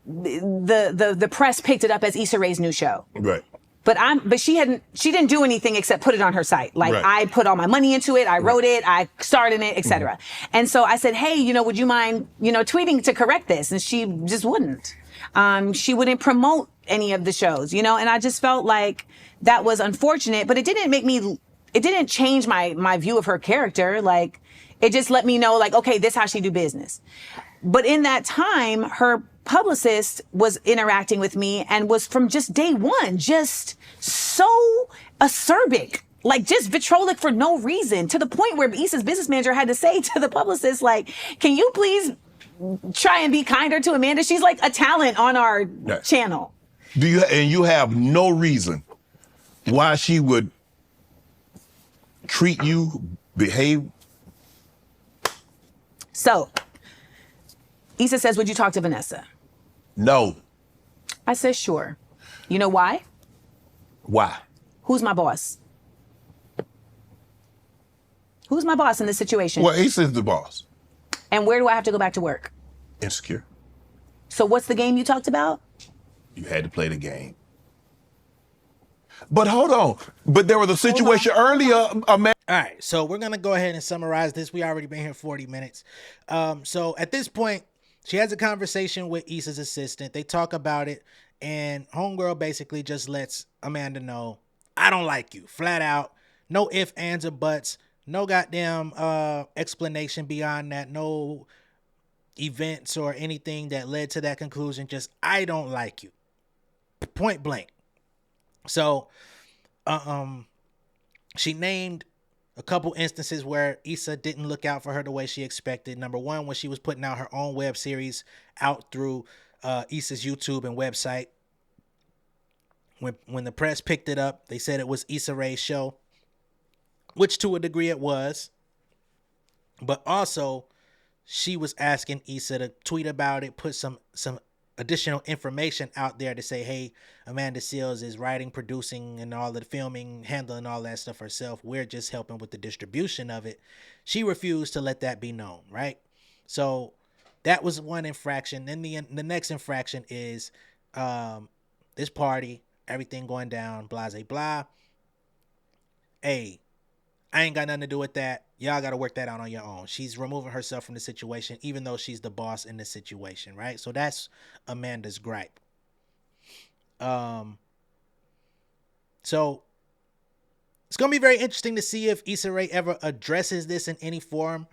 the press picked it up as Issa Rae's new show. Right. But she didn't do anything except put it on her site. Like, right. I put all my money into it. I wrote it. I starred in it, etc. And so I said, hey, you know, would you mind, you know, tweeting to correct this? And she just wouldn't. She wouldn't promote any of the shows, you know, and I just felt like that was unfortunate, but it didn't change my view of her character. Like, it just let me know, like, okay, this is how she do business. But in that time, her publicist was interacting with me and was from just day one, just so acerbic, like just vitrolic for no reason, to the point where Issa's business manager had to say to the publicist, like, can you please try and be kinder to Amanda? She's like a talent on our channel. You have no reason why she would treat you, behave? So, Issa says, would you talk to Vanessa? No. I said, sure. You know why? Why? Who's my boss? Who's my boss in this situation? Well, Issa's the boss. And where do I have to go back to work? Insecure. So what's the game you talked about? You had to play the game. But hold on. But there was a situation earlier, All right, so we're going to go ahead and summarize this. We already been here 40 minutes. So at this point, she has a conversation with Issa's assistant. They talk about it, and homegirl basically just lets Amanda know, I don't like you, flat out. No ifs, ands, or buts. No goddamn explanation beyond that. No events or anything that led to that conclusion. Just, I don't like you. Point blank. So, she named a couple instances where Issa didn't look out for her the way she expected. Number one, when she was putting out her own web series out through Issa's YouTube and website. When the press picked it up, they said it was Issa Rae's show, which to a degree it was. But also, she was asking Issa to tweet about it, put some additional information out there to say, hey, Amanda Seales is writing, producing, and all of the filming, handling all that stuff herself. We're just helping with the distribution of it. She refused to let that be known, right? So that was one infraction. Then the next infraction is this party, everything going down, blah, blah, blah. Hey, I ain't got nothing to do with that. Y'all got to work that out on your own. She's removing herself from the situation, even though she's the boss in the situation, right? So that's Amanda's gripe. So it's going to be very interesting to see if Issa Rae ever addresses this in any form.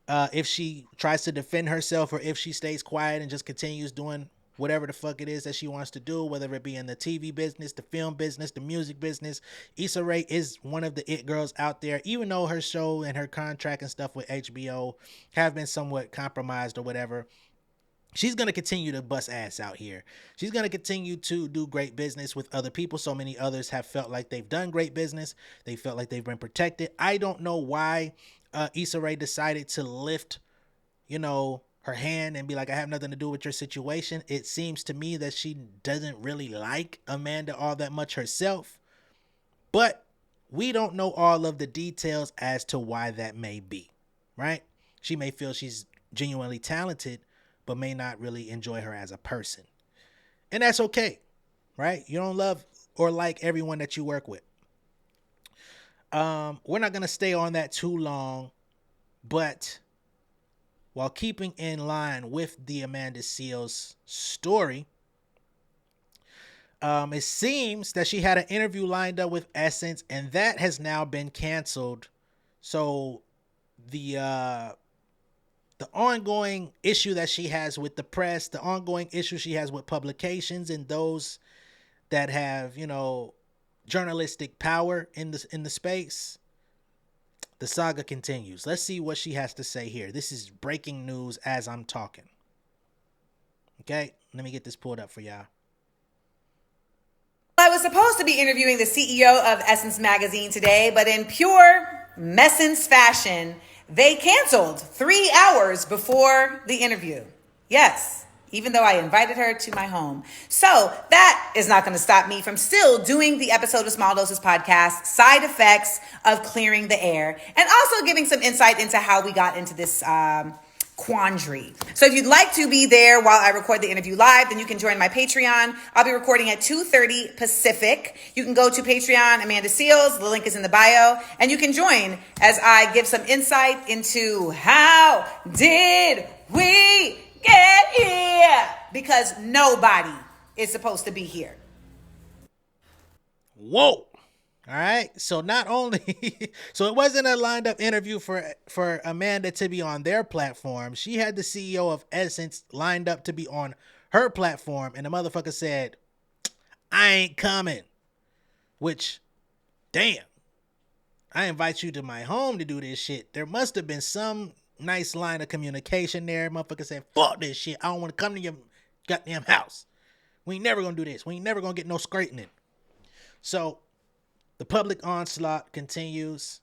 If she tries to defend herself or if she stays quiet and just continues doing whatever the fuck it is that she wants to do, whether it be in the TV business, the film business, the music business. Issa Rae is one of the it girls out there, even though her show and her contract and stuff with HBO have been somewhat compromised or whatever. She's going to continue to bust ass out here. She's going to continue to do great business with other people. So many others have felt like they've done great business. They felt like they've been protected. I don't know why Issa Rae decided to lift her hand and be like, I have nothing to do with your situation. It seems to me that she doesn't really like Amanda all that much herself, but we don't know all of the details as to why that may be, right? She may feel she's genuinely talented, but may not really enjoy her as a person. And that's okay, right? You don't love or like everyone that you work with. We're not going to stay on that too long, but while keeping in line with the Amanda Seales story, it seems that she had an interview lined up with Essence, and that has now been canceled. So the ongoing issue that she has with the press, the ongoing issue she has with publications and those that have, journalistic power in the space, the saga continues. Let's see what she has to say here. This is breaking news as I'm talking. Okay, let me get this pulled up for y'all. I was supposed to be interviewing the CEO of Essence Magazine today, but in pure Messence fashion, they canceled 3 hours before the interview. Yes, even though I invited her to my home. So that is not going to stop me from still doing the episode of Small Doses Podcast, Side Effects of Clearing the Air, and also giving some insight into how we got into this quandary. So if you'd like to be there while I record the interview live, then you can join my Patreon. I'll be recording at 2:30 Pacific. You can go to Patreon, Amanda Seales. The link is in the bio. And you can join as I give some insight into how did we get here? Because nobody is supposed to be here. Whoa. All right. So not only, so it wasn't a lined up interview for Amanda to be on their platform. She had the CEO of Essence lined up to be on her platform. And the motherfucker said, I ain't coming. Which, damn, I invite you to my home to do this shit. There must have been some nice line of communication there. Motherfucker said, fuck this shit. I don't want to come to your goddamn house. We ain't never gonna do this. We ain't never gonna get no straightening. So the public onslaught continues,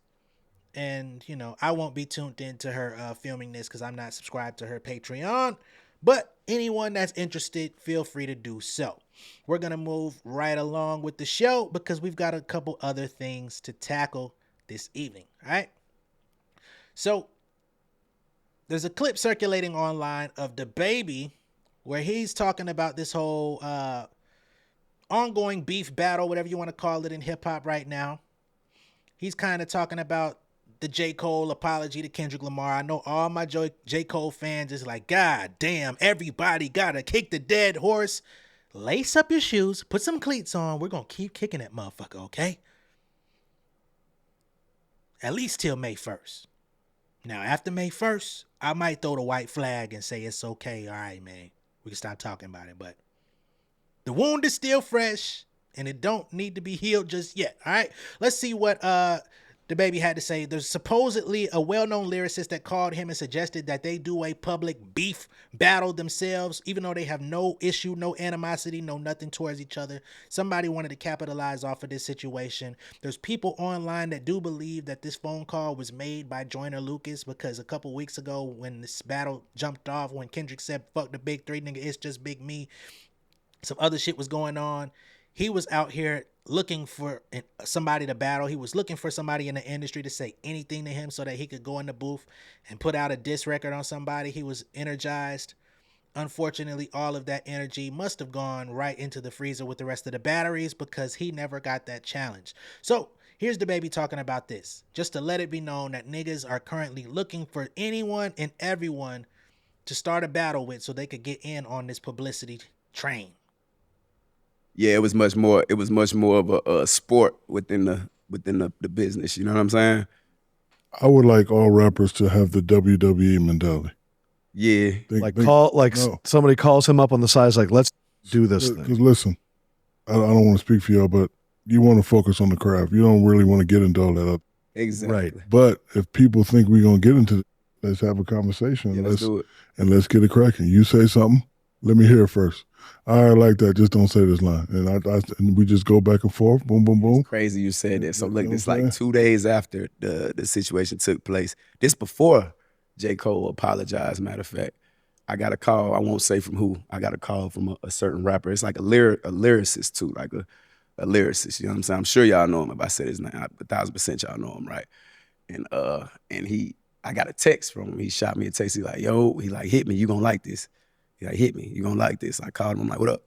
and I won't be tuned into her filming this because I'm not subscribed to her Patreon, but anyone that's interested, feel free to do so. We're gonna move right along with the show because we've got a couple other things to tackle this evening. All right, so there's a clip circulating online of DaBaby where he's talking about this whole ongoing beef battle, whatever you want to call it in hip hop right now. He's kind of talking about the J. Cole apology to Kendrick Lamar. I know all my J. Cole fans is like, God damn, everybody gotta kick the dead horse. Lace up your shoes, put some cleats on. We're gonna keep kicking that motherfucker, okay? At least till May 1st. Now, after May 1st, I might throw the white flag and say it's okay. All right, man. We can stop talking about it, but the wound is still fresh, and it don't need to be healed just yet. All right, let's see what DaBaby had to say. There's supposedly a well-known lyricist that called him and suggested that they do a public beef battle themselves, even though they have no issue, no animosity, no nothing towards each other. Somebody wanted to capitalize off of this situation. There's people online that do believe that this phone call was made by Joyner Lucas, because a couple weeks ago when this battle jumped off, when Kendrick said, fuck the big three, nigga, it's just big me, some other shit was going on. He was out here looking for somebody to battle. He was looking for somebody in the industry to say anything to him so that he could go in the booth and put out a diss record on somebody. He was energized. Unfortunately, all of that energy must have gone right into the freezer with the rest of the batteries because he never got that challenge. So here's DaBaby talking about this, just to let it be known that niggas are currently looking for anyone and everyone to start a battle with so they could get in on this publicity train. Yeah, it was much more of a sport within the business. You know what I'm saying? I would like all rappers to have the WWE mentality. Yeah, somebody calls him up on the side, like, let's do this thing. Because listen, I don't want to speak for y'all, but you want to focus on the craft. You don't really want to get into all that up. Exactly. Right. But if people think we're gonna get into it, let's have a conversation. Yeah, let's do it. And let's get it cracking. You say something, let me hear it first. I like that. Just don't say this line. And we just go back and forth. Boom, boom, boom. It's crazy you said that. So look, it's like 2 days after the situation took place. This before J. Cole apologized, matter of fact. I got a call, I won't say from who, I got a call from a certain rapper. It's like a lyricist too, like a lyricist, you know what I'm saying? I'm sure y'all know him if I said his name, 1,000% y'all know him, right? And I got a text from him. He shot me a text, he like, yo, he like, hit me, you gonna like this. He like, hit me, you gonna like this. I called him, I'm like, what up?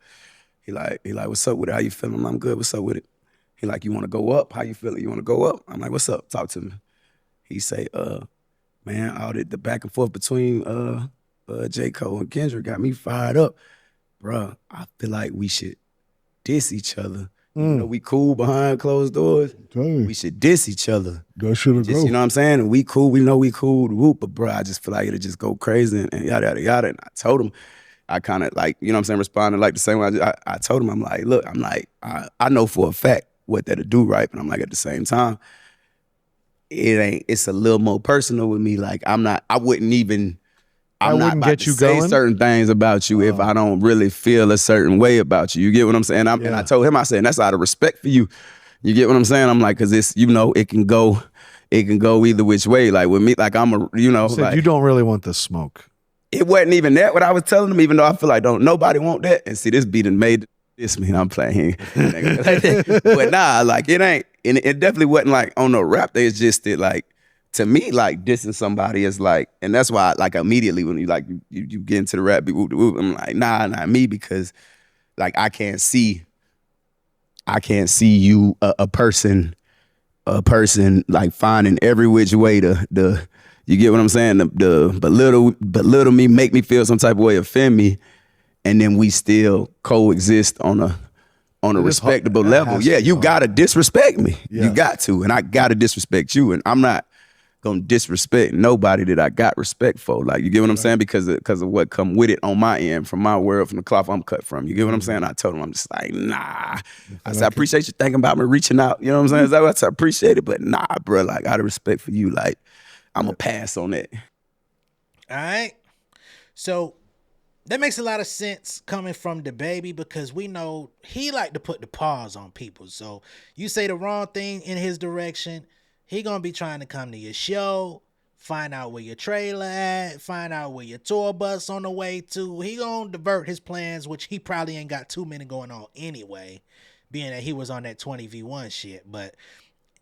He like, what's up with it, how you feeling? I'm good, what's up with it? He like, you wanna go up? How you feeling? You wanna go up? I'm like, what's up? Talk to me. He say, man, all the back and forth between J. Cole and Kendrick got me fired up. Bruh, I feel like we should diss each other. You know, we cool behind closed doors. We should diss each other. That should have go. You know what I'm saying? And we cool, we know we cool, but bruh, I just feel like it'll just go crazy and yada, yada, yada. And I told him, I kind of like, you know what I'm saying, responded like the same way. I told him, I'm like, look, I'm like, I know for a fact what that'll do, right? But I'm like, at the same time, it's a little more personal with me. Like, I wouldn't not about to say certain things about you if I don't really feel a certain way about you. You get what I'm saying? And I told him, I said, that's out of respect for you. You get what I'm saying? I'm like, cause it's, you know, it can go either which way. Like with me, like you like, you don't really want the smoke. It wasn't even that what I was telling him, even though I feel like don't nobody want that. And see, this beat done made this me. I'm playing. But nah, like it ain't, and it definitely wasn't like on no rap. It's just that like, to me, like dissing somebody is like, and that's why like immediately when you get into the rap, I'm like, nah, not me, because like I can't see you a person like finding every which way to you get what I'm saying, the belittle me, make me feel some type of way, offend me, and then we still coexist on a respectable level. Yeah, you gotta disrespect me. Yeah. You got to, and I gotta disrespect you, and I'm not gonna disrespect nobody that I got respect for. Like, you get what I'm saying? Because of what come with it on my end, from my world, from the cloth I'm cut from. You get what I'm saying? I told him, I'm just like, nah. I said, I appreciate you thinking about me, reaching out. You know what I'm saying? I appreciate it, but nah, bro, like, out of respect for you, like, I'm gonna pass on that. All right. So that makes a lot of sense coming from DaBaby, because we know he like to put the pause on people. So you say the wrong thing in his direction, he gonna be trying to come to your show, find out where your trailer at, find out where your tour bus on the way to. He gonna divert his plans, which he probably ain't got too many going on anyway, being that he was on that 20v1 shit. But,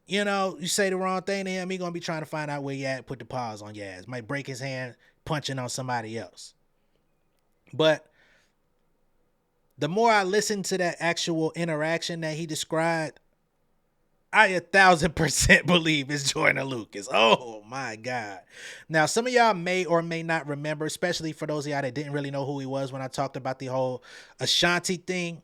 you know, you say the wrong thing to him, he gonna be trying to find out where you at, put the pause on your ass. Might break his hand punching on somebody else. But the more I listen to that actual interaction that he described, I 1,000% believe it's Joyner Lucas. Oh my God. Now, some of y'all may or may not remember, especially for those of y'all that didn't really know who he was when I talked about the whole Ashanti thing.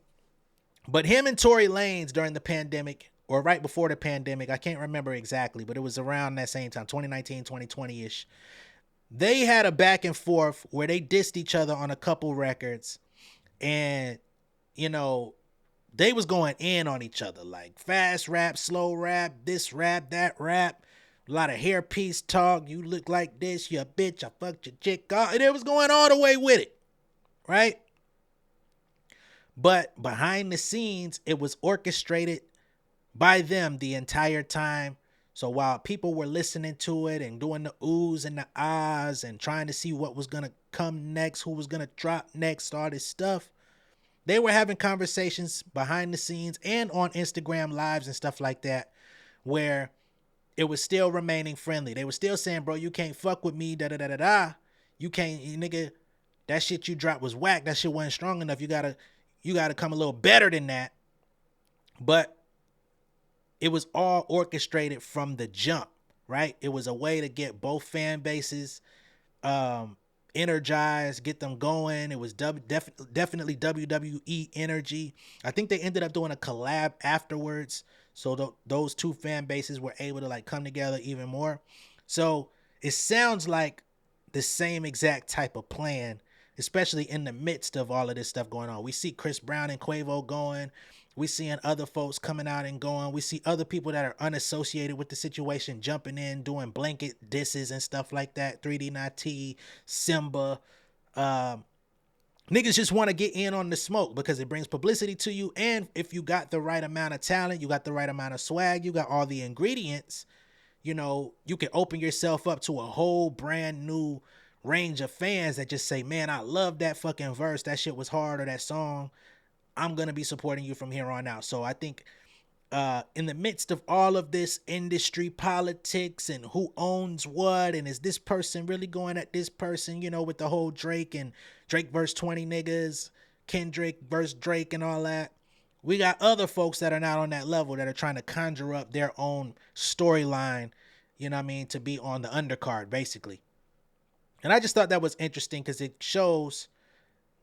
But him and Tory Lanez during the pandemic, or right before the pandemic, I can't remember exactly, but it was around that same time, 2019, 2020-ish. They had a back and forth where they dissed each other on a couple records. And, you know, they was going in on each other, like fast rap, slow rap, this rap, that rap, a lot of hairpiece talk. You look like this, you a bitch, I fucked your chick. And it was going all the way with it, right? But behind the scenes, it was orchestrated by them the entire time. So while people were listening to it and doing the oohs and the ahs and trying to see what was going to come next, who was going to drop next, all this stuff, they were having conversations behind the scenes and on Instagram lives and stuff like that, where it was still remaining friendly. They were still saying, bro, you can't fuck with me, da-da-da-da-da. You can't, nigga, that shit you dropped was whack. That shit wasn't strong enough. You gotta come a little better than that. But it was all orchestrated from the jump, right? It was a way to get both fan bases energized, get them going. It was definitely WWE energy. I think they ended up doing a collab afterwards, so those two fan bases were able to like come together even more. So it sounds like the same exact type of plan, especially in the midst of all of this stuff going on. We see Chris Brown and Quavo going. We seeing other folks coming out and going. We see other people that are unassociated with the situation jumping in, doing blanket disses and stuff like that. 3D Nati, Simba. Niggas just want to get in on the smoke because it brings publicity to you. And if you got the right amount of talent, you got the right amount of swag, you got all the ingredients, you know, you can open yourself up to a whole brand new range of fans that just say, man, I love that fucking verse. That shit was hard, or that song. I'm going to be supporting you from here on out. So I think in the midst of all of this industry politics and who owns what, and is this person really going at this person, you know, with the whole Drake and Drake verse 20 niggas, Kendrick verse Drake and all that, we got other folks that are not on that level that are trying to conjure up their own storyline, you know what I mean, to be on the undercard, basically. And I just thought that was interesting because it shows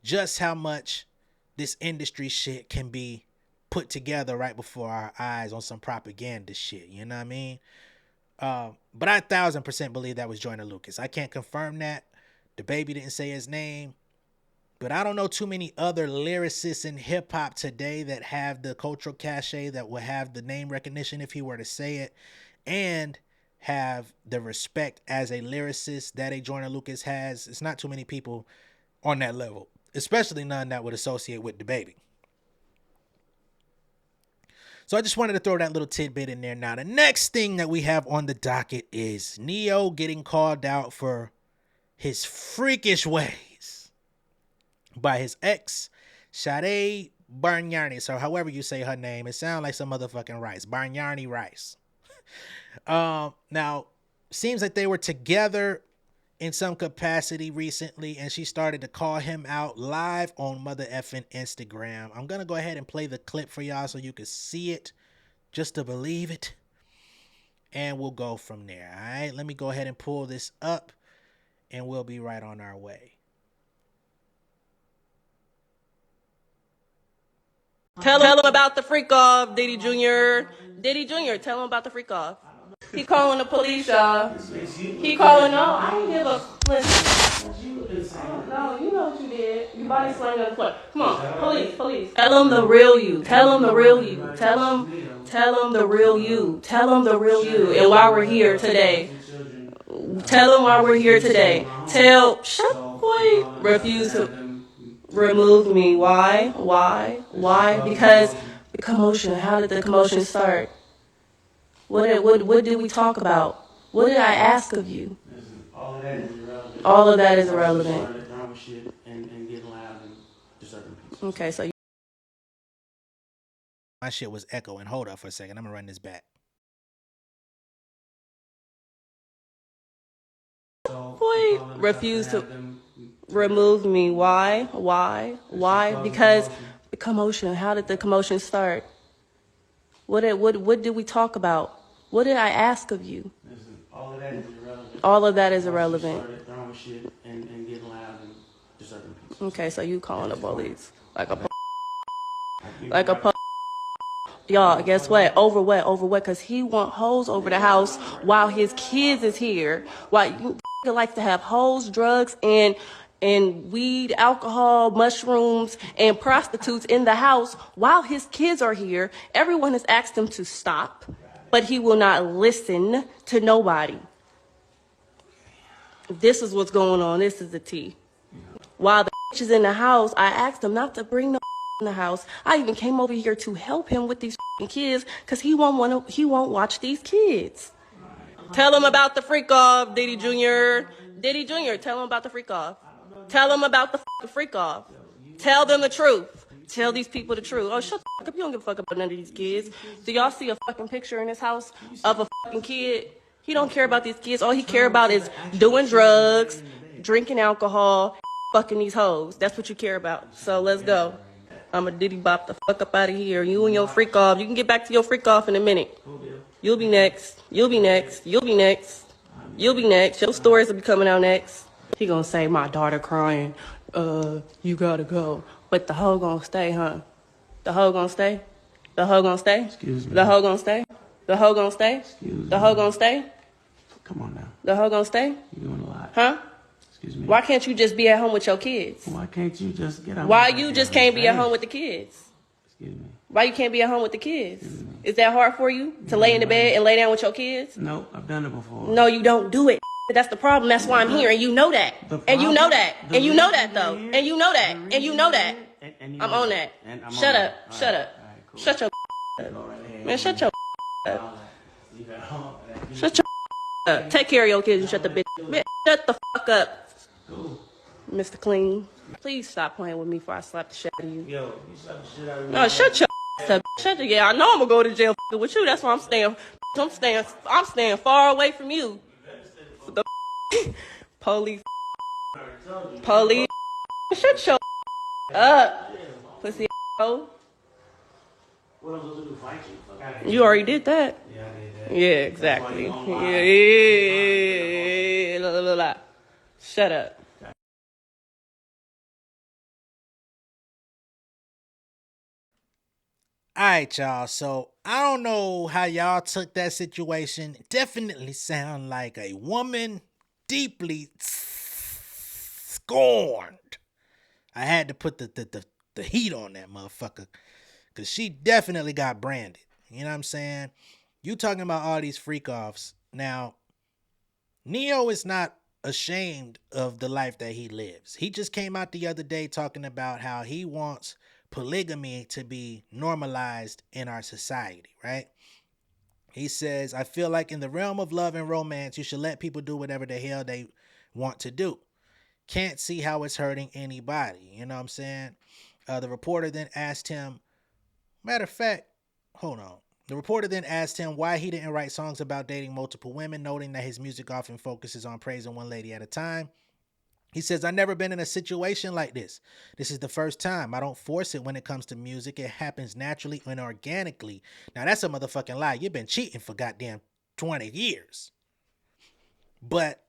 just how much this industry shit can be put together right before our eyes on some propaganda shit, you know what I mean? But I 1000% believe that was Joyner Lucas. I can't confirm that. DaBaby didn't say his name. But I don't know too many other lyricists in hip-hop today that have the cultural cachet, that will have the name recognition if he were to say it, and have the respect as a lyricist that a Joyner Lucas has. It's not too many people on that level, especially none that would associate with DaBaby. So I just wanted to throw that little tidbit in there. Now, the next thing that we have on the docket is Neyo getting called out for his freakish ways by his ex, Sade Bagnerise, or however you say her name. It sounds like some motherfucking rice. Bagnerise. Now, seems like they were together in some capacity recently, and she started to call him out live on mother effing Instagram. I'm going to go ahead and play the clip for y'all so you can see it, just to believe it, and we'll go from there, all right? Let me go ahead and pull this up, and we'll be right on our way. Tell him about the freak off, Diddy Jr. Diddy Jr., tell him about the freak off. He calling the police, y'all. He calling, no, I ain't give a, listen. No, you know what you did. You body slammed on the floor. Come on, police. Tell him the real you. Tell him the real you. Tell him the real you. Tell him the real you. And why we're here today. Tell him why we're here today. Shut up, boy. Refuse to remove me. Why? Because the commotion. How did the commotion start? What did we talk about? What did I ask of you? All of that is irrelevant. Okay, so my shit was echoing. Hold up for a second. I'm gonna run this back. boy refuse to remove me. Why? Because the commotion. How did the commotion start? What did we talk about? What did I ask of you? All of that is irrelevant. Okay, so you calling the police like a y'all, guess what? Over what? Because he want hoes over the house while his kids is here. While you likes to have hoes, drugs, and weed, alcohol, mushrooms, and prostitutes in the house while his kids are here. Everyone has asked him to stop, but he will not listen to nobody. This is what's going on. This is the tea. While the is in the house, I asked him not to bring no in the house. I even came over here to help him with these kids because he won't watch these kids. Tell him about the freak off, Diddy Jr. Diddy Jr., tell him about the freak off. Tell them about the freak off. Tell them the truth. Tell these people the truth. Oh, shut the fuck up. You don't give a fuck about none of these kids. Do y'all see a fucking picture in his house of a fucking kid? He don't care about these kids. All he care about is doing drugs, drinking alcohol, fucking these hoes. That's what you care about. So let's go. I'm a Diddy bop the fuck up out of here. You and your freak off. You can get back to your freak off in a minute. You'll be next. You'll be next. You'll be next. You'll be next. Your stories will be coming out next. He gonna say, my daughter crying, you gotta go. But the hoe gonna stay, huh? The hoe gonna stay? The hoe gonna stay? Excuse me. The hoe gonna stay? The hoe gonna stay? Excuse the me. hoe gonna stay? Come on now. The hoe gonna stay? You're doing a lot. Huh? Excuse me. Why can't you just be at home with your kids? Why can't you just get out? Why you just can't be at home with the kids? Excuse me. Why you can't be at home with the kids? Is that hard for you to lay in the bed and lay down with your kids? No, I've done it before. No, you don't do it. That's the problem. That's why I'm here, and you know that. And you know that. And you know that, though. And you know that. And you know that. I'm on that. Shut up. Shut up. Shut your up. Man, shut your up. Shut your Take care of your kids and shut the bitch. Shut the fuck up. Mr. Clean. Please stop playing with me before I slap the shit out of you. Yo, you slap the shit out of me. No, shut your up. Shut your, yeah, I know I'm gonna go to jail with you. That's why I'm staying far away from you. The police. Shut your up. Pussy hoe. What am I supposed to do? Fight you? Fuck out of here. You already did that. Yeah, I did that. Yeah, exactly. Yeah. Shut up. All right, y'all. So I don't know how y'all took that situation. It definitely sound like a woman deeply scorned. I had to put the heat on that motherfucker because she definitely got branded. You know what I'm saying? You talking about all these freak offs. Now, Neyo is not ashamed of the life that he lives. He just came out the other day talking about how he wants polygamy to be normalized in our society, right? He says, I feel like in the realm of love and romance, you should let people do whatever the hell they want to do. Can't see how it's hurting anybody. You know what I'm saying? The reporter then asked him, matter of fact, hold on. The reporter then asked him why he didn't write songs about dating multiple women, noting that his music often focuses on praising one lady at a time. He says, I've never been in a situation like this. This is the first time. I don't force it when it comes to music. It happens naturally and organically. Now, that's a motherfucking lie. You've been cheating for goddamn 20 years. But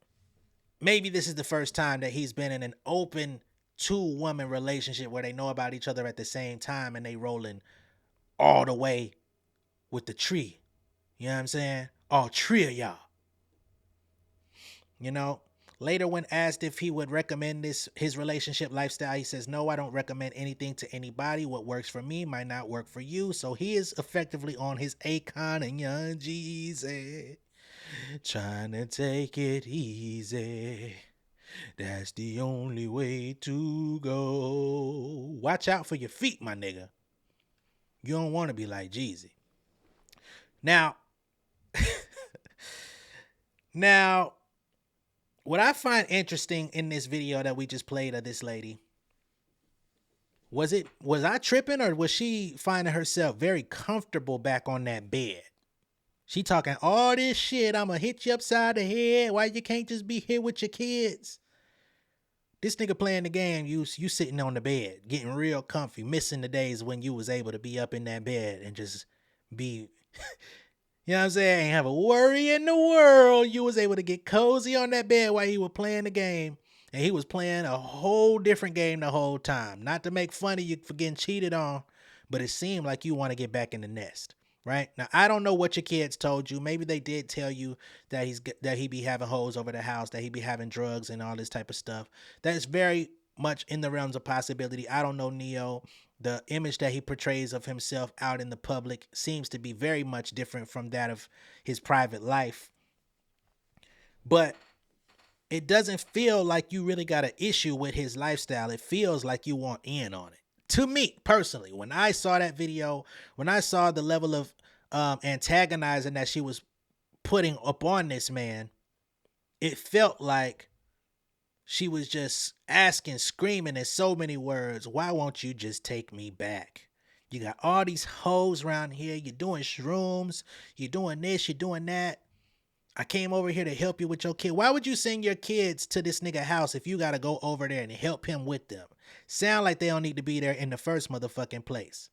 maybe this is the first time that he's been in an open two-woman relationship where they know about each other at the same time and they rolling all the way with the tree. You know what I'm saying? All three of y'all. You know? Later, when asked if he would recommend his relationship lifestyle, he says, no, I don't recommend anything to anybody. What works for me might not work for you. So he is effectively on his Akon and Young Jeezy, trying to take it easy. That's the only way to go. Watch out for your feet, my nigga. You don't want to be like Jeezy. Now, what I find interesting in this video that we just played of this lady, was I tripping or was she finding herself very comfortable back on that bed? She talking all this shit, I'ma hit you upside the head, why you can't just be here with your kids? This nigga playing the game, you sitting on the bed, getting real comfy, missing the days when you was able to be up in that bed and just be... You know what I'm saying? Ain't have a worry in the world. You was able to get cozy on that bed while he was playing the game. And he was playing a whole different game the whole time. Not to make fun of you for getting cheated on, but it seemed like you want to get back in the nest. Right? Now, I don't know what your kids told you. Maybe they did tell you that he be having hoes over the house, that he be having drugs and all this type of stuff. That is very much in the realms of possibility. I don't know Neyo. The image that he portrays of himself out in the public seems to be very much different from that of his private life. But it doesn't feel like you really got an issue with his lifestyle. It feels like you want in on it. To me, personally, when I saw that video, when I saw the level of antagonizing that she was putting upon this man, it felt like she was just asking, screaming in so many words, why won't you just take me back? You got all these hoes around here. You're doing shrooms. You're doing this. You're doing that. I came over here to help you with your kid. Why would you send your kids to this nigga house if you got to go over there and help him with them? Sound like they don't need to be there in the first motherfucking place.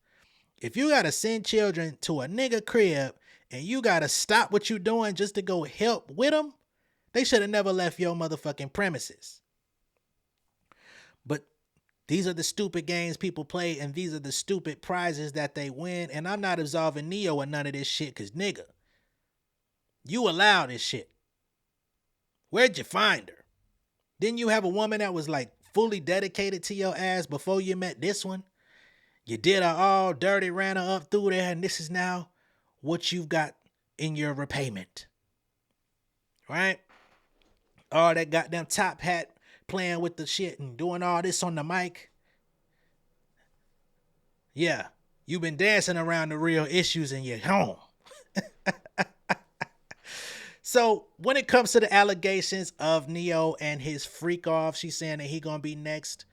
If you got to send children to a nigga crib and you got to stop what you doing just to go help with them, they should have never left your motherfucking premises. But these are the stupid games people play, and these are the stupid prizes that they win. And I'm not absolving Neyo of none of this shit, because nigga, you allow this shit. Where'd you find her? Didn't you have a woman that was like fully dedicated to your ass before you met this one? You did her all dirty, ran her up through there, and this is now what you've got in your repayment. Right? All that goddamn top hat playing with the shit and doing all this on the mic. Yeah, you've been dancing around the real issues in your home. So when it comes to the allegations of Neyo and his freak off, she's saying that he gonna be next.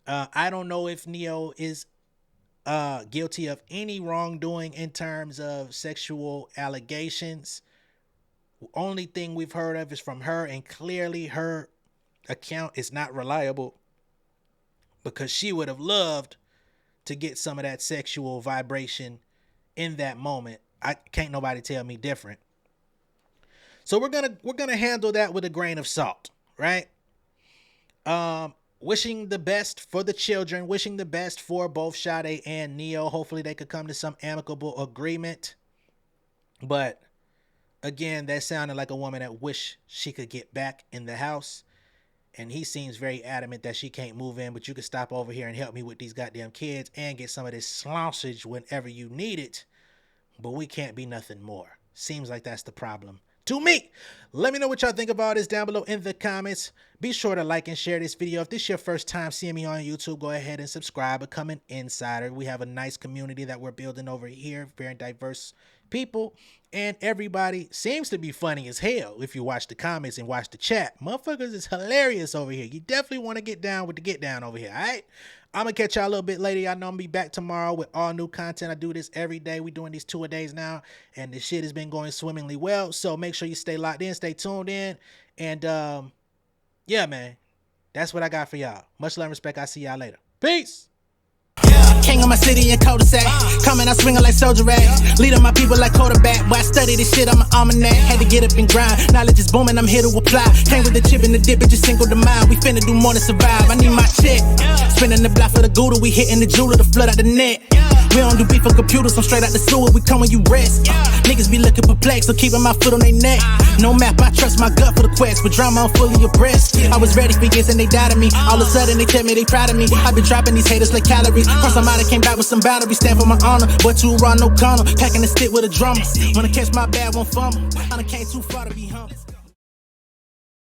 I don't know if Neyo is guilty of any wrongdoing in terms of sexual allegations. Only thing we've heard of is from her, and clearly her account is not reliable, because she would have loved to get some of that sexual vibration in that moment. I can't nobody tell me different. So we're gonna handle that with a grain of salt, right? Wishing the best for the children, wishing the best for both Sade and Neyo. Hopefully they could come to some amicable agreement. But again, that sounded like a woman that wished she could get back in the house. And he seems very adamant that she can't move in, but you can stop over here and help me with these goddamn kids and get some of this sausage whenever you need it. But we can't be nothing more. Seems like that's the problem to me. Let me know what y'all think about this down below in the comments. Be sure to like and share this video. If this is your first time seeing me on YouTube, go ahead and subscribe. Become an insider. We have a nice community that we're building over here. Very diverse people. And everybody seems to be funny as hell if you watch the comments and watch the chat. Motherfuckers is hilarious over here. You definitely want to get down with the get down over here, all right? I'm going to catch y'all a little bit later. Y'all know I'm going to be back tomorrow with all new content. I do this every day. We're doing these 2-a-days now, and this shit has been going swimmingly well. So make sure you stay locked in, stay tuned in. And, yeah, man, that's what I got for y'all. Much love and respect. I'll see y'all later. Peace. King of my city and cul-de-sac. Coming out swinging like Soldier Rag. Leading my people like quarterback. But I study this shit, I'm an almanac. Had to get up and grind. Knowledge is booming, I'm here to apply. Came with the chip and the dip, it just single the mind. We finna do more than survive. I need my check. Spinning the block for the Gouda. We hitting the jeweler to flood out the net. We don't do beef for computers, I'm straight out the sewer. We come when you rest. Niggas be looking perplexed, so keeping my foot on their neck. No map, I trust my gut for the quest. But drama, I'm fully abreast. I was ready for years and they doubted me. All of a sudden they tell me they proud of me. I been dropping these haters like calories. Cross some out, came back with some boundaries. Stand for my honor, but too raw, no corner. Packing the stick with a drummer. When I catch my bad, won't fumble. I done came too far to be humble.